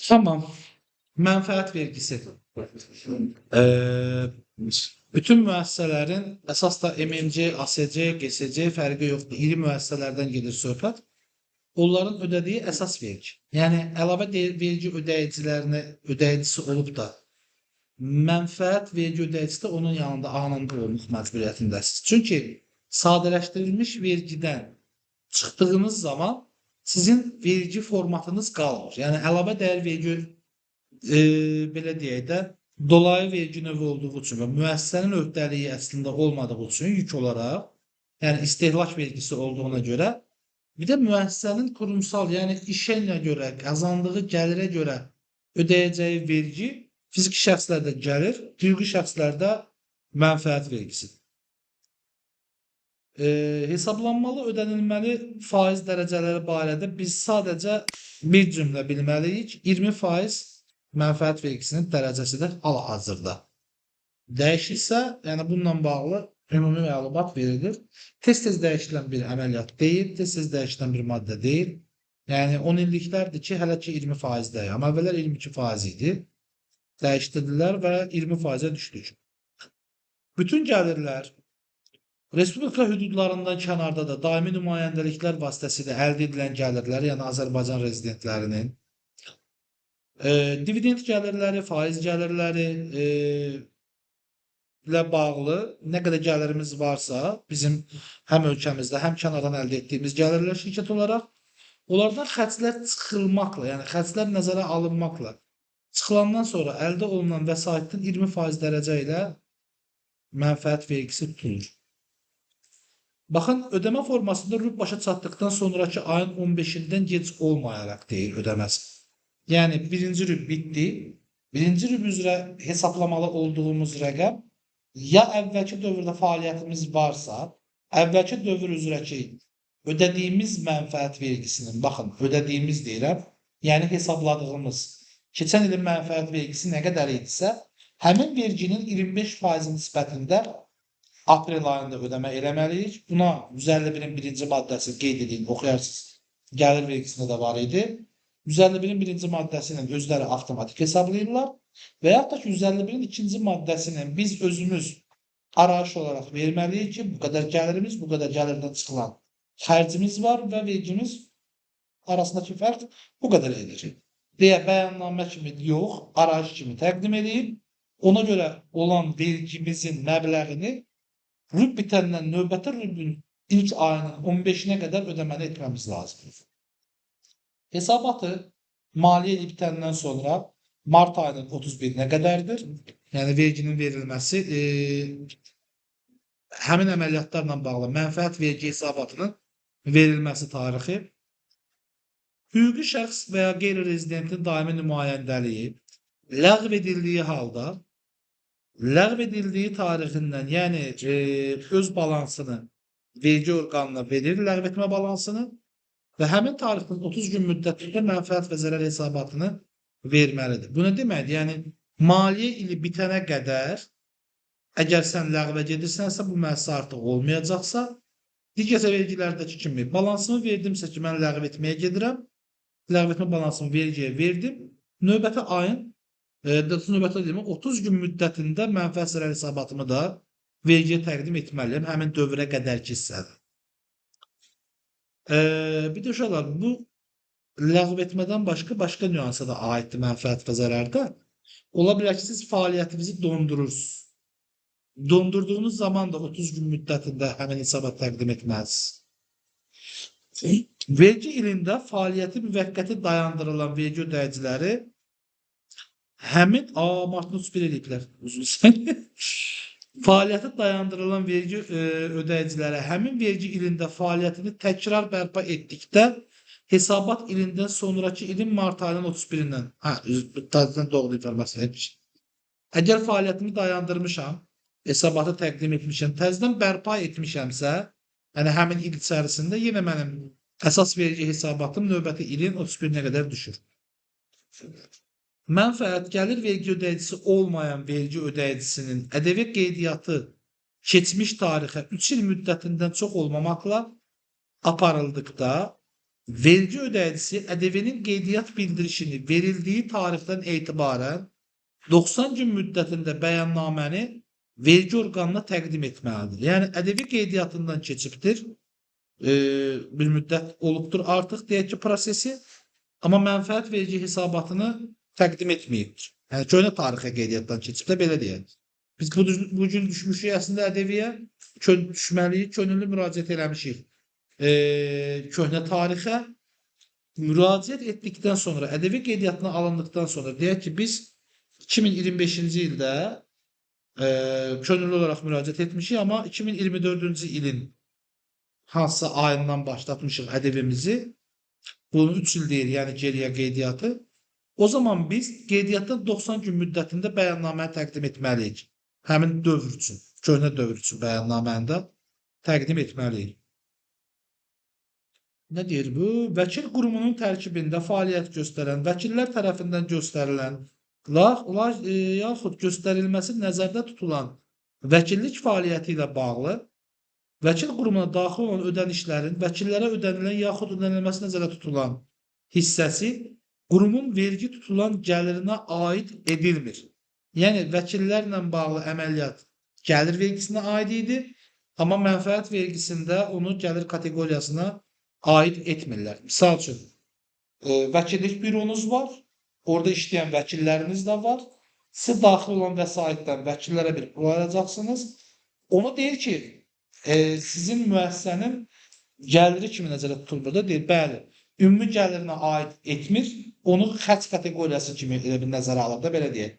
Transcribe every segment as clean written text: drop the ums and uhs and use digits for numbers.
Tamam. Menfaət vergisi. Eee, bütün müəssisələrin əsas da MMC, ASC, GSC fərqi yoxdur. İri müəssisələrdən gedir söhbət. Onların ödədiyi əsas vergi. Yəni əlavə vergi ödəyicisi olub da mənfəət vergi ödəyicisi də onun yanında anında olmaq məcburiyyətindəsiniz. Çünki sadələşdirilmiş vergidən çıxdığınız zaman sizin vergi formatınız qalmır. Yəni əlavə dəyər vergi belə deyək də dolayı vergi növü olduğu üçün və müəssisənin öhdəliyi əslində olmadığı üçün yük olaraq, yəni istehlak vergisi olduğuna görə, bir də müəssisənin kurumsal, yəni işinə görə, qazandığı gəlirə görə ödəyəcəyi vergi fiziki şəxslərdə gəlir, hüquqi şəxslərdə mənfəət vergisidir. Hesablanmalı ödənilməli faiz dərəcələri barədə biz sadəcə bir cümlə bilməliyik. 20% mənfəət vergisinin dərəcəsidir hal-hazırda. Dəyişirsə, yəni bununla bağlı ümumi məlumat verilir. Tez-tez dəyişilən bir əməliyyat deyil, tez-tez dəyişilən bir maddə deyil. Yəni 10 illiklərdir ki, hələ ki 20%-dəyik. Amma əvvəllər 22% idi. Dəyişdirdilər və 20%-ə düşdük. Bütün gəlirlər Respublika hüdudlarından kənarda da daimi nümayəndəliklər vasitəsilə əldə edilən gəlirlər, yəni Azərbaycan rezidentlərinin, dividend gəlirləri, faiz gəlirləri ilə bağlı nə qədər gəlirimiz varsa, bizim həm ölkəmizdə, həm kənardan əldə etdiyimiz gəlirlər şirkət olaraq, onlardan xərclər çıxılmaqla, yəni xərclər nəzərə alınmaqla çıxılandan sonra əldə olunan vəsaitin 20% dərəcə ilə mənfəət vergisi tutulur. Baxın, ödəmə formasında rüb başa çatdıqdan sonraki ayın 15-dən gec olmayaraq deyil ödəməsi. Yəni, birinci rüb bitdi. Birinci rüb üzrə hesablamalı olduğumuz rəqəm ya əvvəlki dövrdə fəaliyyətimiz varsa, əvvəlki dövr üzrə ki, ödədiyimiz mənfəət vergisinin, baxın, ödədiyimiz deyirəm, yəni hesabladığımız, keçən ilin mənfəət vergisi nə qədər idisə, həmin verginin 25% nisbətində aprel ayında ödəmə eləməliyik. Buna 151-in birinci maddəsi qeyd edin, oxuyarsınız. Gəlir vergisində də var idi. 151-in birinci maddəsi ilə özləri avtomatik hesablayırlar və yaxud da ki, 151-in ikinci maddəsi ilə biz özümüz arayış olaraq verməliyik ki, bu qədər gəlirimiz, bu qədər gəlirdən çıxılan xərcimiz var və vergimiz arasındakı fərq bu qədər edir. Deyə bəyannamə kimi yox, arayış kimi təqdim edib, ona görə olan vergimizin məbləğini rüb bitəndən növbəti rübün ilk ayının 15-nə qədər ödəməni etməmiz lazımdır. Hesabatı maliyyə ili bitəndən sonra mart ayının 31-nə qədərdir. Yəni verginin verilməsi həmin əməliyyatlarla bağlı mənfəət vergi hesabatının verilməsi tarixi. Hüquqi şəxs və ya qeyri-rezidentin daimi nümayəndəliyi ləğv edildiyi halda ləğv edildiyi tarixindən, yəni öz balansını vergi orqanına verir, ləğv etmə balansını və həmin tarixdən 30 gün müddətində mənfəət və zərər hesabatını verməlidir. Bu nə deməkdir? Yəni, maliyyə ili bitənə qədər əgər sən ləğvə gedirsənsə, bu müəssisə artıq olmayacaqsa, digər vergilərdəki kimi balansımı verdimsə ki, mən ləğv etməyə gedirəm, ləğv etmə balansımı vergiyə verdim, növbəti ayın 30 gün müddətində mənfəət zərər hesabatımı da vergiyə təqdim etməliyəm, həmin dövrə qədərki hissədir. Bir də uşaqlar, bu ləğv etmədən başqa nüansa da aiddir mənfəət və zərərdə. Ola bilər ki, siz fəaliyyətinizi dondurursunuz. Dondurduğunuz zaman da 30 gün müddətində həmin hesabat təqdim etməlisiniz. Vergi ilində fəaliyyəti müvəqqəti dayandırılan vergi ödəyiciləri həmin, martın 31 eləyiblər, fəaliyyəti dayandırılan vergi ödəyicilərə həmin vergi ilində fəaliyyətini təkrar bərpa etdikdə hesabat ilindən sonraki ilin mart ayının 31-dən, təzədən doğru informasiya etmiş. Əgər fəaliyyətimi dayandırmışam, hesabatı təqdim etmişəm, təzədən bərpa etmişəmsə, yəni həmin il içərisində yenə mənim əsas vergi hesabatım növbəti ilin 31-nə qədər düşür. Mənfəət gəlir vergi ödəyicisi olmayan vergi ödəyicisinin ƏDV qeydiyyatı keçmiş tarixə 3 il müddətindən çox olmamaqla aparıldıqda Vergi ödəyicisi ƏDV-nin qeydiyyat bildirişini verildiyi tarixdən etibarən 90 gün müddətində bəyannaməni vergi orqanına təqdim etməlidir. Yəni ƏDV qeydiyyatından keçibdir, bir müddət olubdur artıq deyək ki prosesi, amma mənfəət vergi hesabatını təqdim etməyibdir. Yəni köhnə tarixə qeydiyyatdan keçib də belə deyək. Biz bu gün düşmüşük əslində ƏDV-yə, düşməliyik, könüllü müraciət eləmişik. Köhnə tarixə müraciət etdikdən sonra, ƏDV qeydiyyatına alındıkdan sonra deyək ki, biz 2025-ci ildə könüllü olaraq müraciət etmişik, amma 2024-cü ilin hansısa ayından başlatmışıq ƏDV-mizi. Bunu 3 il deyir, yəni geriyə qeydiyyatı. O zaman biz qeydiyyatdan 90 gün müddətində bəyannaməni təqdim etməliyik. Həmin dövr üçün, köhnə dövr üçün bəyannaməni də təqdim etməliyik. Nə deyir bu? Vəkil qurumunun tərkibində fəaliyyət göstərən, vəkillər tərəfindən göstərilən, yaxud göstərilməsi nəzərdə tutulan vəkillik fəaliyyəti ilə bağlı vəkil qurumuna daxil olan ödənişlərin vəkillərə ödənilən yaxud ödənilməsi nəzərdə tutulan hissəsi qurumun vergi tutulan gəlirinə aid edilmir. Yəni vəkillərlə bağlı əməliyyat gəlir vergisinə aid idi, amma mənfəət vergisində onu gəlir kateqoriyasına aid etmirlər. Misal üçün, vəkillik büronuz var, orada işləyən vəkilləriniz də var. Siz daxil olan vəsaitdən vəkillərə bir pul ayıracaqsınız. Onu deyir ki, sizin müəssisənin gəliri kimi nəzərdə tutulmur da deyir, bəli, ümumi gəlirinə aid etmir, onu xərc kateqoriyası kimi nəzərə alır da, belə deyək.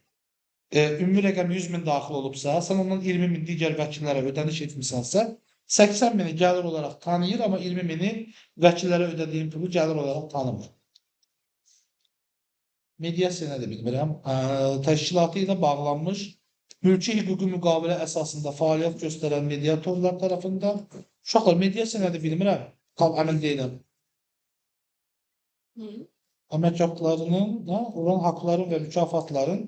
Ümumi rəqəm 100.000 daxil olubsa, sən ondan 20.000 digər vəkillərə ödəniş etmirsənsə, 80.000-i gəlir olaraq tanıyır, amma 20.000-i vəkillərə ödədiyin pulu gəlir olaraq tanımır. Mediasiya nədir bilmirəm. Təşkilatı ilə bağlanmış mülki hüquqi müqavilə əsasında fəaliyyət göstərən mediatorlar tərəfindən. Uşaqlar, mediasiya nədir bilmirəm. Tam əmin deyiləm. Əmək haqlarının, olan haqların və mükafatların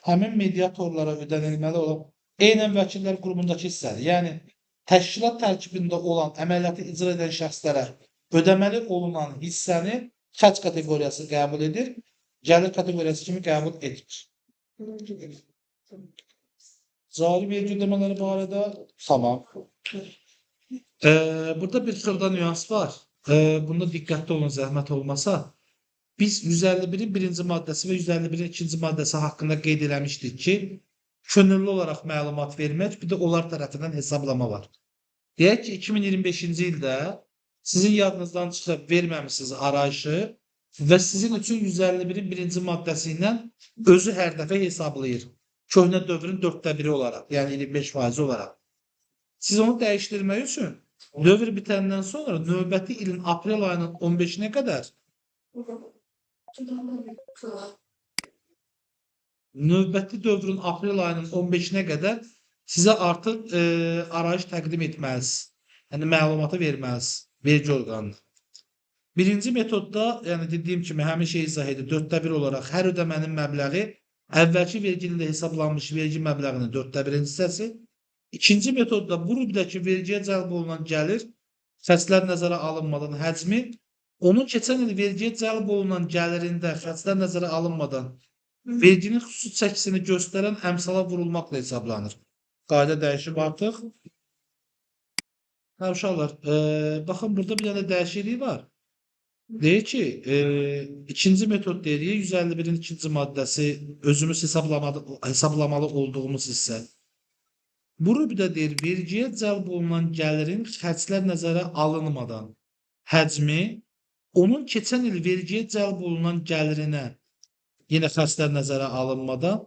həmin mediatorlara ödənilməli olan eynən vəkillər qurumundakı hissədir. Yəni, təşkilat tərkibində olan əməliyyatı icra edən şəxslərə ödəməli olunan hissəni xərc kateqoriyası qəbul edir, gəlir kateqoriyası kimi qəbul etmir. Cari vergi ödəmələri barədə tamam. Burada bir xırda nüans var. Bunda diqqətli olun, zəhmət olmasa. Biz 151-in birinci maddəsi və 151-in ikinci maddəsi haqqında qeyd eləmişdik ki, könüllü olaraq məlumat vermək, bir də onlar tərəfindən hesablama var. Deyək ki, 2025-ci ildə sizin yadınızdan çıxıb verməmişsiniz arayışı və sizin üçün 151-in birinci maddəsi ilə özü hər dəfə hesablayır. Köhnə dövrün 1/4 olaraq, yəni 25% olaraq. Siz onu dəyişdirmək üçün dövr bitəndən sonra növbəti ilin aprel ayının 15-nə qədər növbəti dövrün aprel ayının 15-nə qədər sizə artıq arayış təqdim etməlisiniz. Yəni məlumatı verməlisiniz vergi orqanına. Birinci metodda, yəni dediyim kimi həmin şey izah edir. 1/4 olaraq hər ödəmənin məbləği əvvəlki vergi ilində hesablanmış vergi məbləğinin 1/4 hissəsi. İkinci metodda bu rubdəki vergiyə cəlb olunan gəlir, xərclər nəzərə alınmadan həcmi, onun keçən il vergiyə cəlb olunan gəlirində xərclər nəzərə alınmadan verginin xüsusi çəkisini göstərən əmsala vurulmaqla hesablanır. Qayda dəyişib artıq. Uşaqlar, baxın burada bir dənə dəyişiklik var. Deyir ki, ikinci metod deyirik, 151-in ikinci maddəsi özümüz hesablamalı olduğumuz hissə. Bu rübdə deyir, vergiyə cəlb olunan gəlirin xərclər nəzərə alınmadan həcmi, onun keçən il vergiyə cəlb olunan gəlirinə yenə xərclər nəzərə alınmadan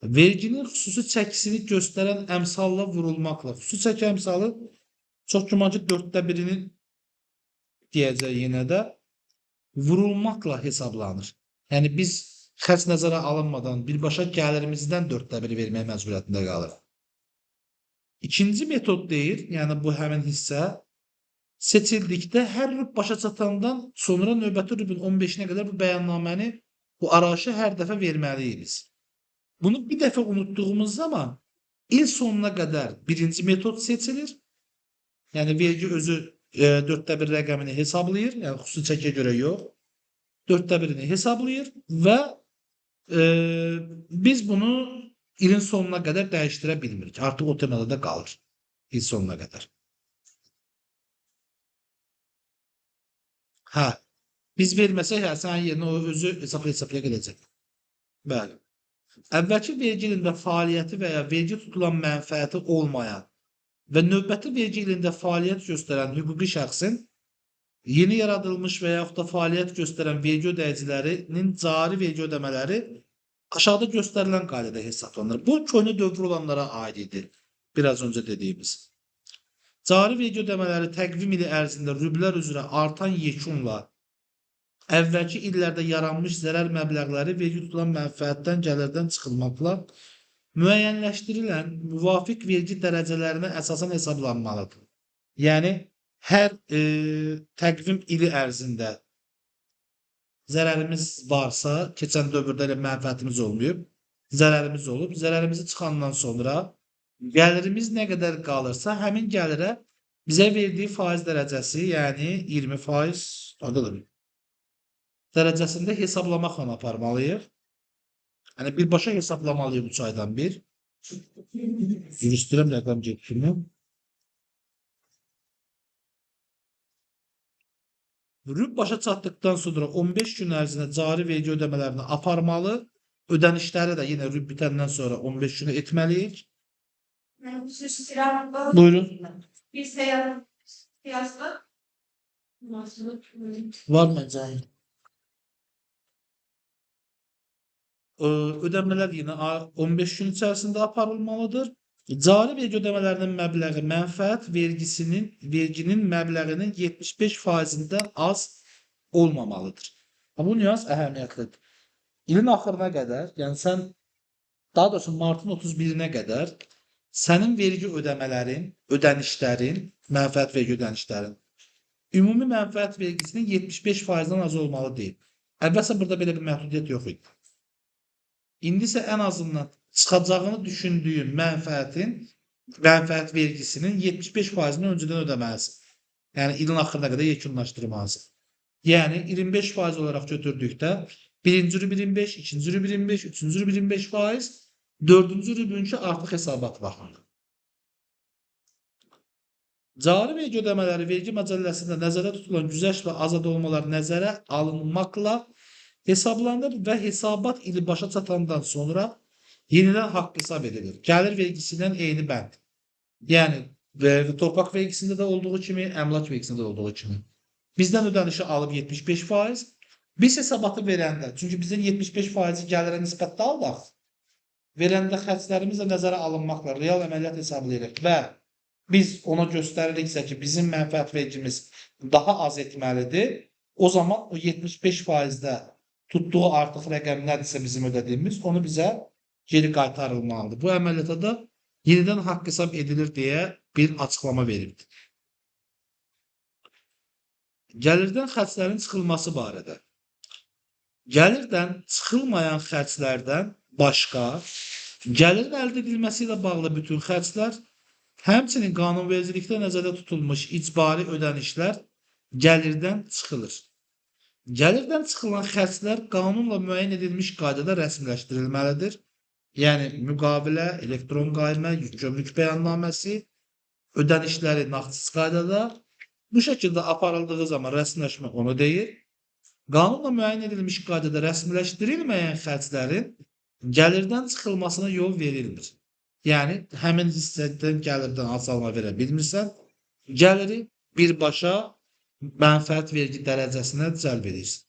verginin xüsusi çəkisini göstərən əmsalla vurulmaqla. Xüsusi çəki əmsalı çox güman ki 1/4-ni deyəcək yenə də vurulmaqla hesablanır. Yəni biz xərc nəzərə alınmadan birbaşa gəlirimizdən 1/4 vermək məcburiyyətində qalır. İkinci metod deyir, yəni bu həmin hissə seçildikdə hər rüb başa çatandan sonra növbəti rübün 15-nə qədər bu bəyannaməni, bu arayışı hər dəfə verməliyik biz. Bunu bir dəfə unutduğumuz zaman il sonuna qədər birinci metod seçilir. Yəni vergi özü dörddə bir rəqəmini hesablayır. Yəni xüsusi çəkiyə görə yox. Dörddə birini hesablayır və biz bunu ilin sonuna qədər dəyişdirə bilmirik. Artıq o temada da qalır il sonuna qədər. Hə, biz verməsək, hə, sənin yerinə o özü hesablaya gedəcək. Bəli. Əvvəlki vergi ilində fəaliyyəti və ya vergi tutulan mənfəəti olmayan və növbəti vergi ilində fəaliyyət göstərən hüquqi şəxsin yeni yaradılmış və yaxud da fəaliyyət göstərən vergi ödəyicilərinin cari vergi ödəmələri aşağıda göstərilən qaydada hesablanır. Bu, köhnə dövr olanlara aid idi. Biraz öncə dediyimiz. Cari vergi ödəmələri təqvim ili ərzində rüblər üzrə artan yekunla əvvəlki illərdə yaranmış zərər məbləğləri vergi tutulan mənfəətdən, gəlirdən çıxılmaqla müəyyənləşdirilən müvafiq vergi dərəcələrinə əsasən hesablanmalıdır. Yəni, hər təqvim ili ərzində zərərimiz varsa, keçən dövrdə elə mənfəətimiz olmayıb, zərərimiz olub, zərərimizi çıxandan sonra gəlirimiz nə qədər qalırsa, həmin gəlirə bizə verdiyi faiz dərəcəsi, yəni 20% dərəcəsində hesablamaqla aparmalıyıq. Yəni, birbaşa hesablamalıyıq 3 aydan bir. Yürüstürəm rəqəm getdiyini. Rüb başa çatdıqdan sonra 15 gün ərzində cari vergi ödəmələrini aparmalı. Ödənişləri də yenə rüb bitəndən sonra 15 günə etməliyik. Buyurun. Bir seyahat kıyasla Var mı Cahil? Ödəmələr yenə 15 gün içərisində aparılmalıdır. Cari vergi ödəmələrinin məbləği mənfəət verginin məbləğinin 75%-dən az olmamalıdır. Bu nüans əhəmiyyətlidir. İlin axırına qədər, yəni sən daha doğrusu martın 31-nə qədər sənin vergi ödəmələrin, ödənişlərin, mənfəət vergi ödənişlərin ümumi mənfəət vergisinin 75%-dən az olmalı deyil. Əvvəlsə burada belə bir məhdudiyyət yox idi. İndi isə ən azından çıxacağını düşündüyün mənfəət vergisinin 75%-ni öncədən ödəməlisin. Yəni, ilin axırına qədər yekunlaşdırmalısan. Yəni, 25% olaraq götürdükdə birinci rüb 25, ikinci rüb 25, üçüncü rüb 25%, dördüncü rübünkü artıq hesabat baxımında. Cari vergi ödəmələri vergi məcəlləsində nəzərdə tutulan güzəşt və azad olmalar nəzərə alınmaqla hesablanır və hesabat ili başa çatandan sonra yenidən haqq hesab edilir. Gəlir vergisindən eyni bənd. Yəni, torpaq vergisində də olduğu kimi, əmlak vergisində də olduğu kimi. Bizdən ödənişi alıb 75%. Biz hesabatı verəndə, çünki bizdən 75%-i gəlirə nisbətdə aldıq, verəndə xərclərimiz də nəzərə alınmaqla real əməliyyat hesablayırıq və biz ona göstəririksə ki, bizim mənfəət vergimiz daha az etməlidir, o zaman o 75%-də tutduğu artıq rəqəm nədirsə bizim ödədiyimiz, onu bizə geri qaytarılmalıdır. Bu əməliyyata da yenidən haqq hesab edilir deyə bir açıqlama verildi. Gəlirdən xərclərin çıxılması barədə. Gəlirdən çıxılmayan xərclərdən başqa, gəlirin əldə edilməsi ilə bağlı bütün xərclər, həmçinin qanunvericilikdə nəzərdə tutulmuş icbari ödənişlər gəlirdən çıxılır. Gəlirdən çıxılan xərclər qanunla müəyyən edilmiş qaydada rəsmiləşdirilməlidir. Yəni, müqavilə, elektron qaymə, gömrük bəyannaməsi, ödənişləri nağdsız qaydada bu şəkildə aparıldığı zaman rəsmiləşmə onu deyir. Qanunla müəyyən edilmiş qaydada rəsmiləşdirilməyən xərclərin gəlirdən çıxılmasına yol verilmir. Yəni, həmin hissədən gəlirdən azalma verə bilmirsən, gəliri birbaşa mənfəət vergi dərəcəsinə cəlb edirsən.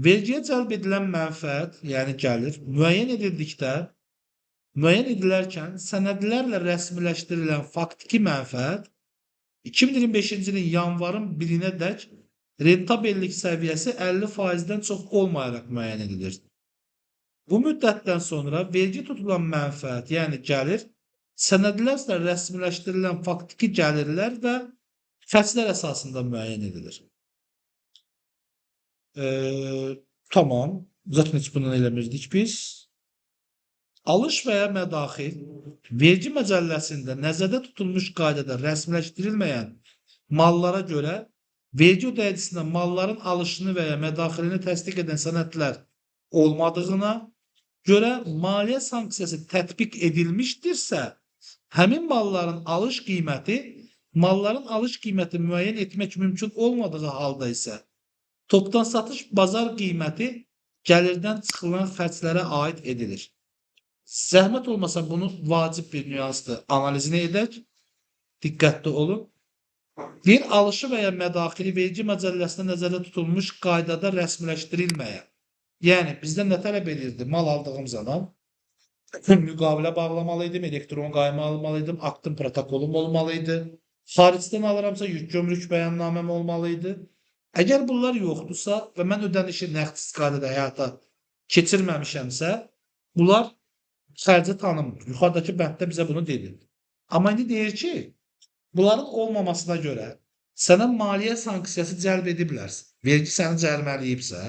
Vergiyə cəlb edilən mənfəət, yəni gəlir, müəyyən edilərkən sənədlərlə rəsmiləşdirilən faktiki mənfəət 2025-ci ilin yanvarın 1-nə dək rentabellik səviyyəsi 50%-dən çox olmayaraq müəyyən edilir. Bu müddətdən sonra vergi tutulan mənfəət, yəni gəlir, sənədlərlə rəsmiləşdirilən faktiki gəlirlər və xərclər əsasında müəyyən edilir. Tamam, zaten heç bundan eləmirdik biz. Alış və ya mədaxil vergi məcəlləsində nəzərdə tutulmuş qaydada rəsmiləşdirilməyən mallara görə vergi ödəyicisində malların alışını və ya mədaxilini təsdiq edən sənədlər olmadığına görə maliyyə sanksiyası tətbiq edilmişdirsə, həmin malların alış qiyməti malların alış qiyməti müəyyən etmək mümkün olmadığı halda isə topdan satış bazar qiyməti gəlirdən çıxılan xərclərə aid edilir. Zəhmət olmasa bunu vacib bir nüansdır. Analizini edək. Diqqətli olun. Bir alışı və ya mədaxili vergi məcəlləsində nəzərdə tutulmuş qaydada rəsmiləşdirilməyən. Yəni bizdən nə tələb edirdi? Mal aldığım zaman müqavilə bağlamalıydım, elektron qayma almalıydım, aktın protokolum olmalıydı. Xaricdən alıramsa yük gömrük bəyannaməm olmalıydı. Əgər bunlar yoxdursa və mən ödənişi nəqdsiz qaydada həyata keçirməmişəmsə, bunlar xərci tanınmır. Yuxarıdakı bənddə bizə bunu deyir. Amma indi deyir ki, bunların olmamasına görə sənə maliyyə sanksiyası cəlb ediblərsə, vergi səni cərimələyibsə,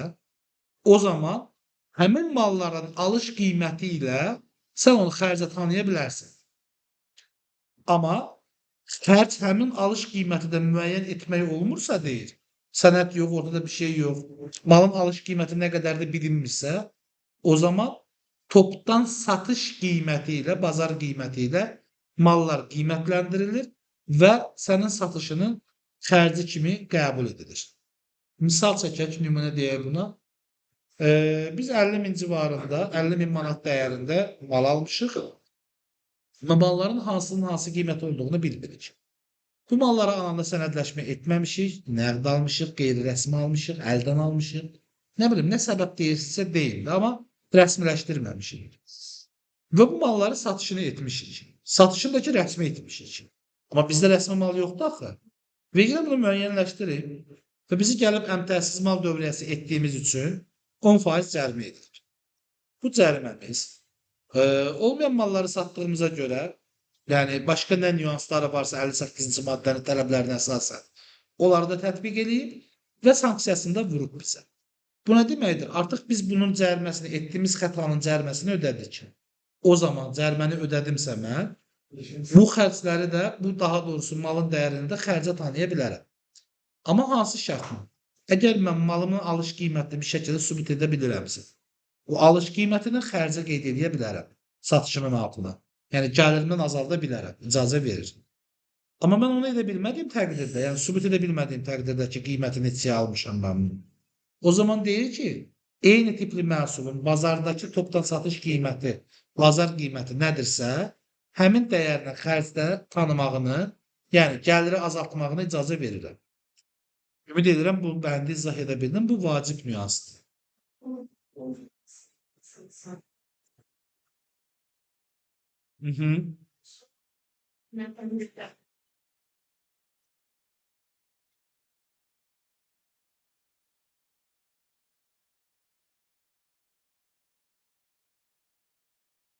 o zaman həmin malların alış qiyməti ilə sən onu xərcə tanıya bilərsən. Amma xərc həmin alış qiyməti də müəyyən etmək olmursa deyir, sənəd yox, ortada bir şey yox, malın alış qiyməti nə qədərdir bilinmirsə, o zaman topdan satış qiyməti ilə, bazar qiyməti ilə mallar qiymətləndirilir və sənin satışının xərci kimi qəbul edilir. Misal çəkək, nümunə deyək buna. Biz 50.000 civarında, 50.000 manat dəyərində mal almışıq. Malların hansının hansı qiymət olduğunu bilmirik. Bu mallara ananda sənədləşmə etməmişik, nəqd almışıq, qeyri-rəsmi almışıq, əldən almışıq. Nə bilim, nə səbəb deyilsə deyildi, amma rəsmiləşdirməmişik. Və bu malları satışını etmişik. Satışındakı rəsmi etmişik. Amma bizdə rəsmi mal yoxdur axı. Vergi bunu müəyyənləşdirib və bizi gəlib əmtəhsiz mal dövriyyəsi etdiyimiz üçün 10% cərimə edilir. Bu cəriməmiz olmayan malları satdığımıza görə, yəni başqa nə nüansları varsa 58-ci maddənin tələblərinə əsasən onları da tətbiq edib və sanksiyasını da vurub bizə. Bu nə deməkdir? Artıq biz bunun cəriməsini, etdiyimiz xətanın cəriməsini ödədik. O zaman cəriməni ödədimsə mən, bu xərcləri də, bu daha doğrusu malın dəyərini də xərcə tanıya bilərəm. Amma hansı şərtlə? Əgər mən malımın alış qiymətini bir şəkildə sübut edə bilirəmsə, o alış qiymətini xərcə qeyd edə bilərəm satışımın altına. Yəni gəlirimdən azalda bilərəm, icazə verir. Amma mən onu edə bilmədiyim təqdirdə, yəni sübut edə bilmədiyim təqdirdə ki, qiymətini neçəyə almışam mən bunu. O zaman deyir ki, eyni tipli məhsulun bazardakı topdan satış qiyməti, bazar qiyməti nədirsə, həmin dəyərinə xərcdə tanımağını, yəni gəliri azaltmağına icazə verirəm. Ümid edirəm bu bəndi izah edə bildim. Bu vacib nüansdır.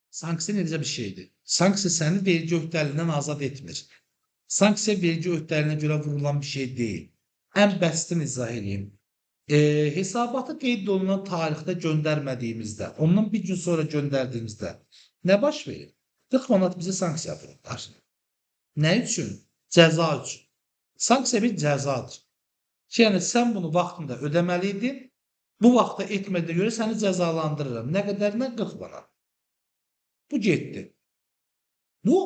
Sanksiya necə bir şeydir? Sanksiya səni vergi öhdəliyindən azad etmir. Sanksiya vergi öhdəliyinə görə vurulan bir şey deyil. Ən bəsitini izah edeyim. Hesabatı qeyd olunan tarixdə göndərmədiyimizdə, ondan bir gün sonra göndərdiyimizdə nə baş verir? 40 manat bizə sanksiya vururlar. Nə üçün? Cəza üçün. Sanksiya bir cəzadır. Yəni, sən bunu vaxtında ödəməliydin, bu vaxtda etmədiyinə görə səni cəzalandırırım. Nə qədərinə? 40 manat. Bu getdi. Bu,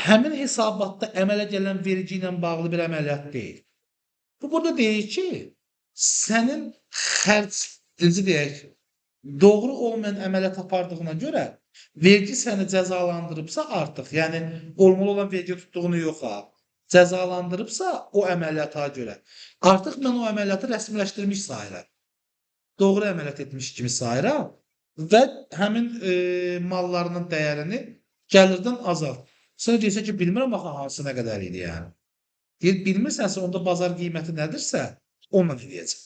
həmin hesabatda əmələ gələn vergi ilə bağlı bir əməliyyat deyil. Bu, burada deyir ki, sənin xərc, deyək, doğru olmayan əməliyyat apardığına görə vergi səni cəzalandırıbsa artıq, yəni olmalı olan vergi tutduğunu yox ha, cəzalandırıbsa o əməliyyata görə, artıq mən o əməliyyatı rəsmiləşdirmiş sayıram. Doğru əməliyyat etmiş kimi sayıram və həmin mallarının dəyərini gəlirdən azalt. Sən deyirsə ki, bilmirəm axı hansı nə qədər idi yəni. Deyir, bilmirsənsə, onda bazar qiyməti nədirsə, onunla edəcək.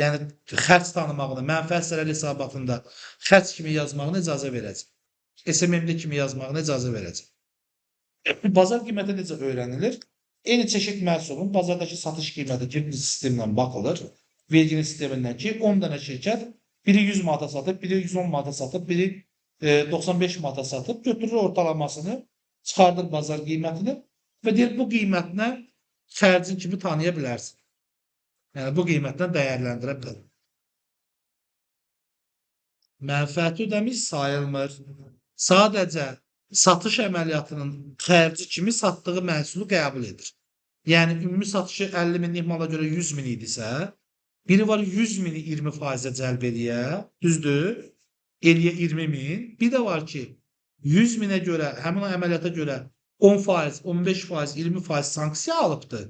Yəni, xərc tanımağını, mənfəət zərər hesabatında xərc kimi yazmağına icazə verəcək. SMM-də kimi yazmağına icazə verəcək. Bazar qiyməti necə öyrənilir? Eyni çeşid məhsulun bazardakı satış qiyməti kimi sistemlə baxılır. Verginin sistemindən ki, 10 dənə şirkət biri 100 manata satıb, biri 110 manata satıb, biri 95 manata satıb, götürür ortalamasını, çıxardır bazar qiymətini və deyir, bu qiymətinə xərcin kimi tanıya bilərsən. Yəni bu qiymətdən dəyərləndirə bilərsən. Mənfəəti ödəmiş sayılmır. Sadəcə satış əməliyyatının xərci kimi satdığı məhsulu qəbul edir. Yəni ümumi satışı 50.000 mala görə 100.000 idisə, biri var 100.000-i 20%-ə cəlb eləyə, düzdür? Eləyə 20.000. Bir də var ki, 100.000-ə görə, həmin o əməliyyata görə 10%, 15%, 20% sanksiya alıbdır.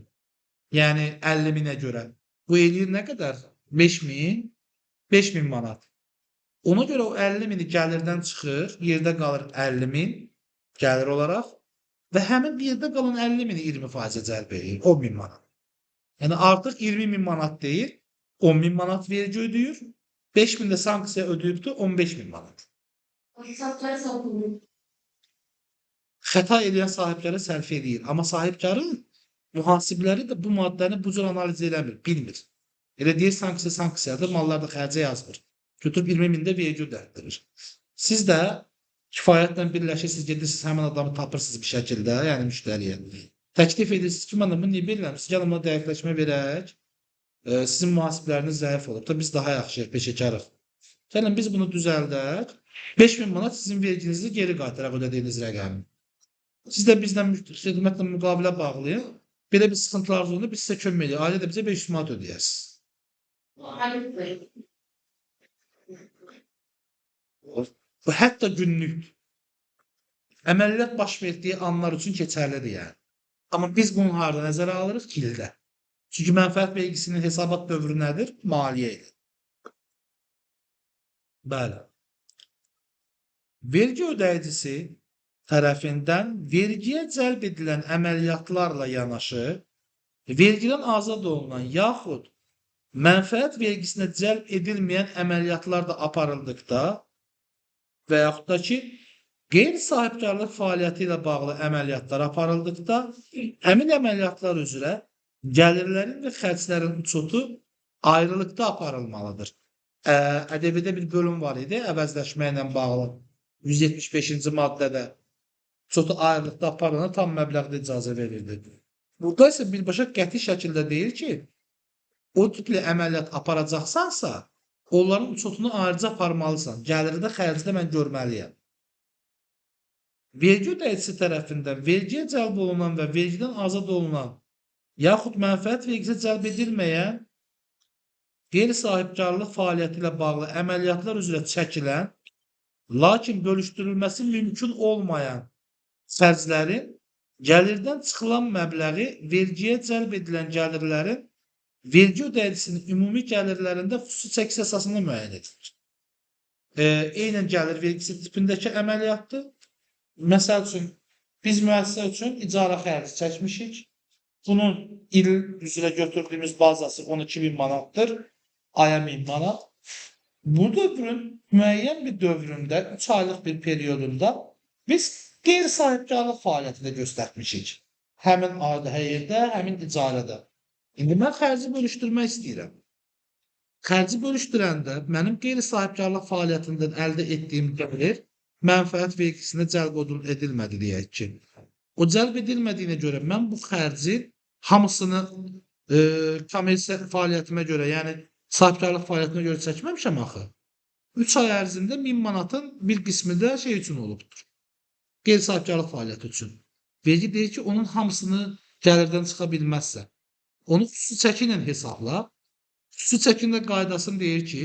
Yəni 50.000-ə görə. Bu eləyir nə qədər? 5.000, 5.000 manat. Ona görə o 50.000-i gəlirdən çıxır, yerdə qalır 50.000 gəlir olaraq və həmin yerdə qalan 50.000-i 20%-ə cəlb edir, 10.000 manat. Yəni artıq 20.000 manat deyil, 10.000 manat vergi ödəyir, 5.000 də sanksiya ödəyibdir, 15.000 manat. Hesapları satılır. Xəta edən sahiblərə sərf edir, amma sahibkarın mühasibləri də bu maddəni bu cür analiz eləmir, bilmir. Elə deyir sanksiyadır, mallar da xərcə yazmır. Götürüb 20.000-də vergi ödətdirir. Siz də kifayətlə birləşirsiniz, gedirsiniz, həmin adamı tapırsınız bir şəkildə, yəni müştəriyə. Təklif edirsiniz ki, mən bunu niyə bilirəm, siz gəlin buna dəqiqləşmə verək, sizin mühasibləriniz zəif olub da, biz daha yaxşıyıq, peşəkarıq. Gəlin biz bunu düzəldək, 5.000 manat sizin verginizi geri qaytaraq ödədiyiniz rəqəmi. Siz də bizdən xidmətlə müqavilə bağlayın, belə bir sıxıntılarınız olanda biz sizə kömək edirik, ailə də bizə 500 manat ödəyəsiniz. Bu hətta günlük əməliyyat baş verdiyi anlar üçün keçərlidir yəni. Amma biz bunu harda nəzərə alırıq? İldə. Çünki mənfəət vergisinin hesabat dövrü nədir? Maliyyə ilə. Bəli. Vergi ödəyicisi tərəfindən vergiyə cəlb edilən əməliyyatlarla yanaşı, vergidən azad olunan yaxud mənfəət vergisinə cəlb edilməyən əməliyyatlar da aparıldıqda və yaxud da ki, qeyri-sahibkarlıq fəaliyyəti ilə bağlı əməliyyatlar aparıldıqda, həmin əməliyyatlar üzrə gəlirlərin və xərclərin uçotu ayrılıqda aparılmalıdır. ƏDV-də bir bölüm var idi, əvəzləşmə ilə bağlı 175-ci maddədə uçotu ayrılıqda aparılana tam məbləğdə icazə verildi. Burada isə birbaşa qəti şəkildə deyir ki, o tipli əməliyyat aparacaqsansa, onların uçotunu ayrıca aparmalısan. Gəliri də xərci də mən görməliyəm. Vergi ödəyicisi tərəfindən vergiyə cəlb olunan və vergidən azad olunan, yaxud mənfəət vergisi cəlb edilməyən qeyri-sahibkarlıq fəaliyyəti ilə bağlı əməliyyatlar üzrə çəkilən, lakin bölüşdürülməsi mümkün olmayan xərclərin gəlirdən çıxılan məbləği vergiyə cəlb edilən gəlirlərin vergi ödəyicisinin ümumi gəlirlərində xüsusi çəkiş əsasında müəyyən edilir. Eynən gəlir vergisi tipindəki əməliyyatdır. Məsəl üçün, biz müəssisə üçün icarə xərci çəkmişik. Bunun il üzrə götürdüyümüz bazası 12.000 manatdır, aya 1000 manat. Bu dövrün müəyyən bir dövründə, 3 aylıq bir periyodunda biz qeyri-sahibkarlıq fəaliyyəti də göstərmişik. Həmin yerdə, həmin icarədə. İndi mən xərci bölüşdürmək istəyirəm. Xərci bölüşdürəndə mənim qeyri-sahibkarlıq fəaliyyətindən əldə etdiyim gəlir mənfəət vergisinə cəlb edilmədi deyək ki. O cəlb edilmədiyinə görə mən bu xərci hamısını kommersiya fəaliyyətimə görə, yəni sahibkarlıq fəaliyyətimə görə çəkməmişəm axı. 3 ay ərzində 1000 manatın bir qismi də şey üçün olubdur. Qeyri-sahibkarlıq fəaliyyəti üçün. Vergi deyir ki, onun hamısını gəlirdən çıxa bilməzsə, onu xüsusi çəki ilə hesabla. Xüsusi çəkinin qaydasını deyir ki,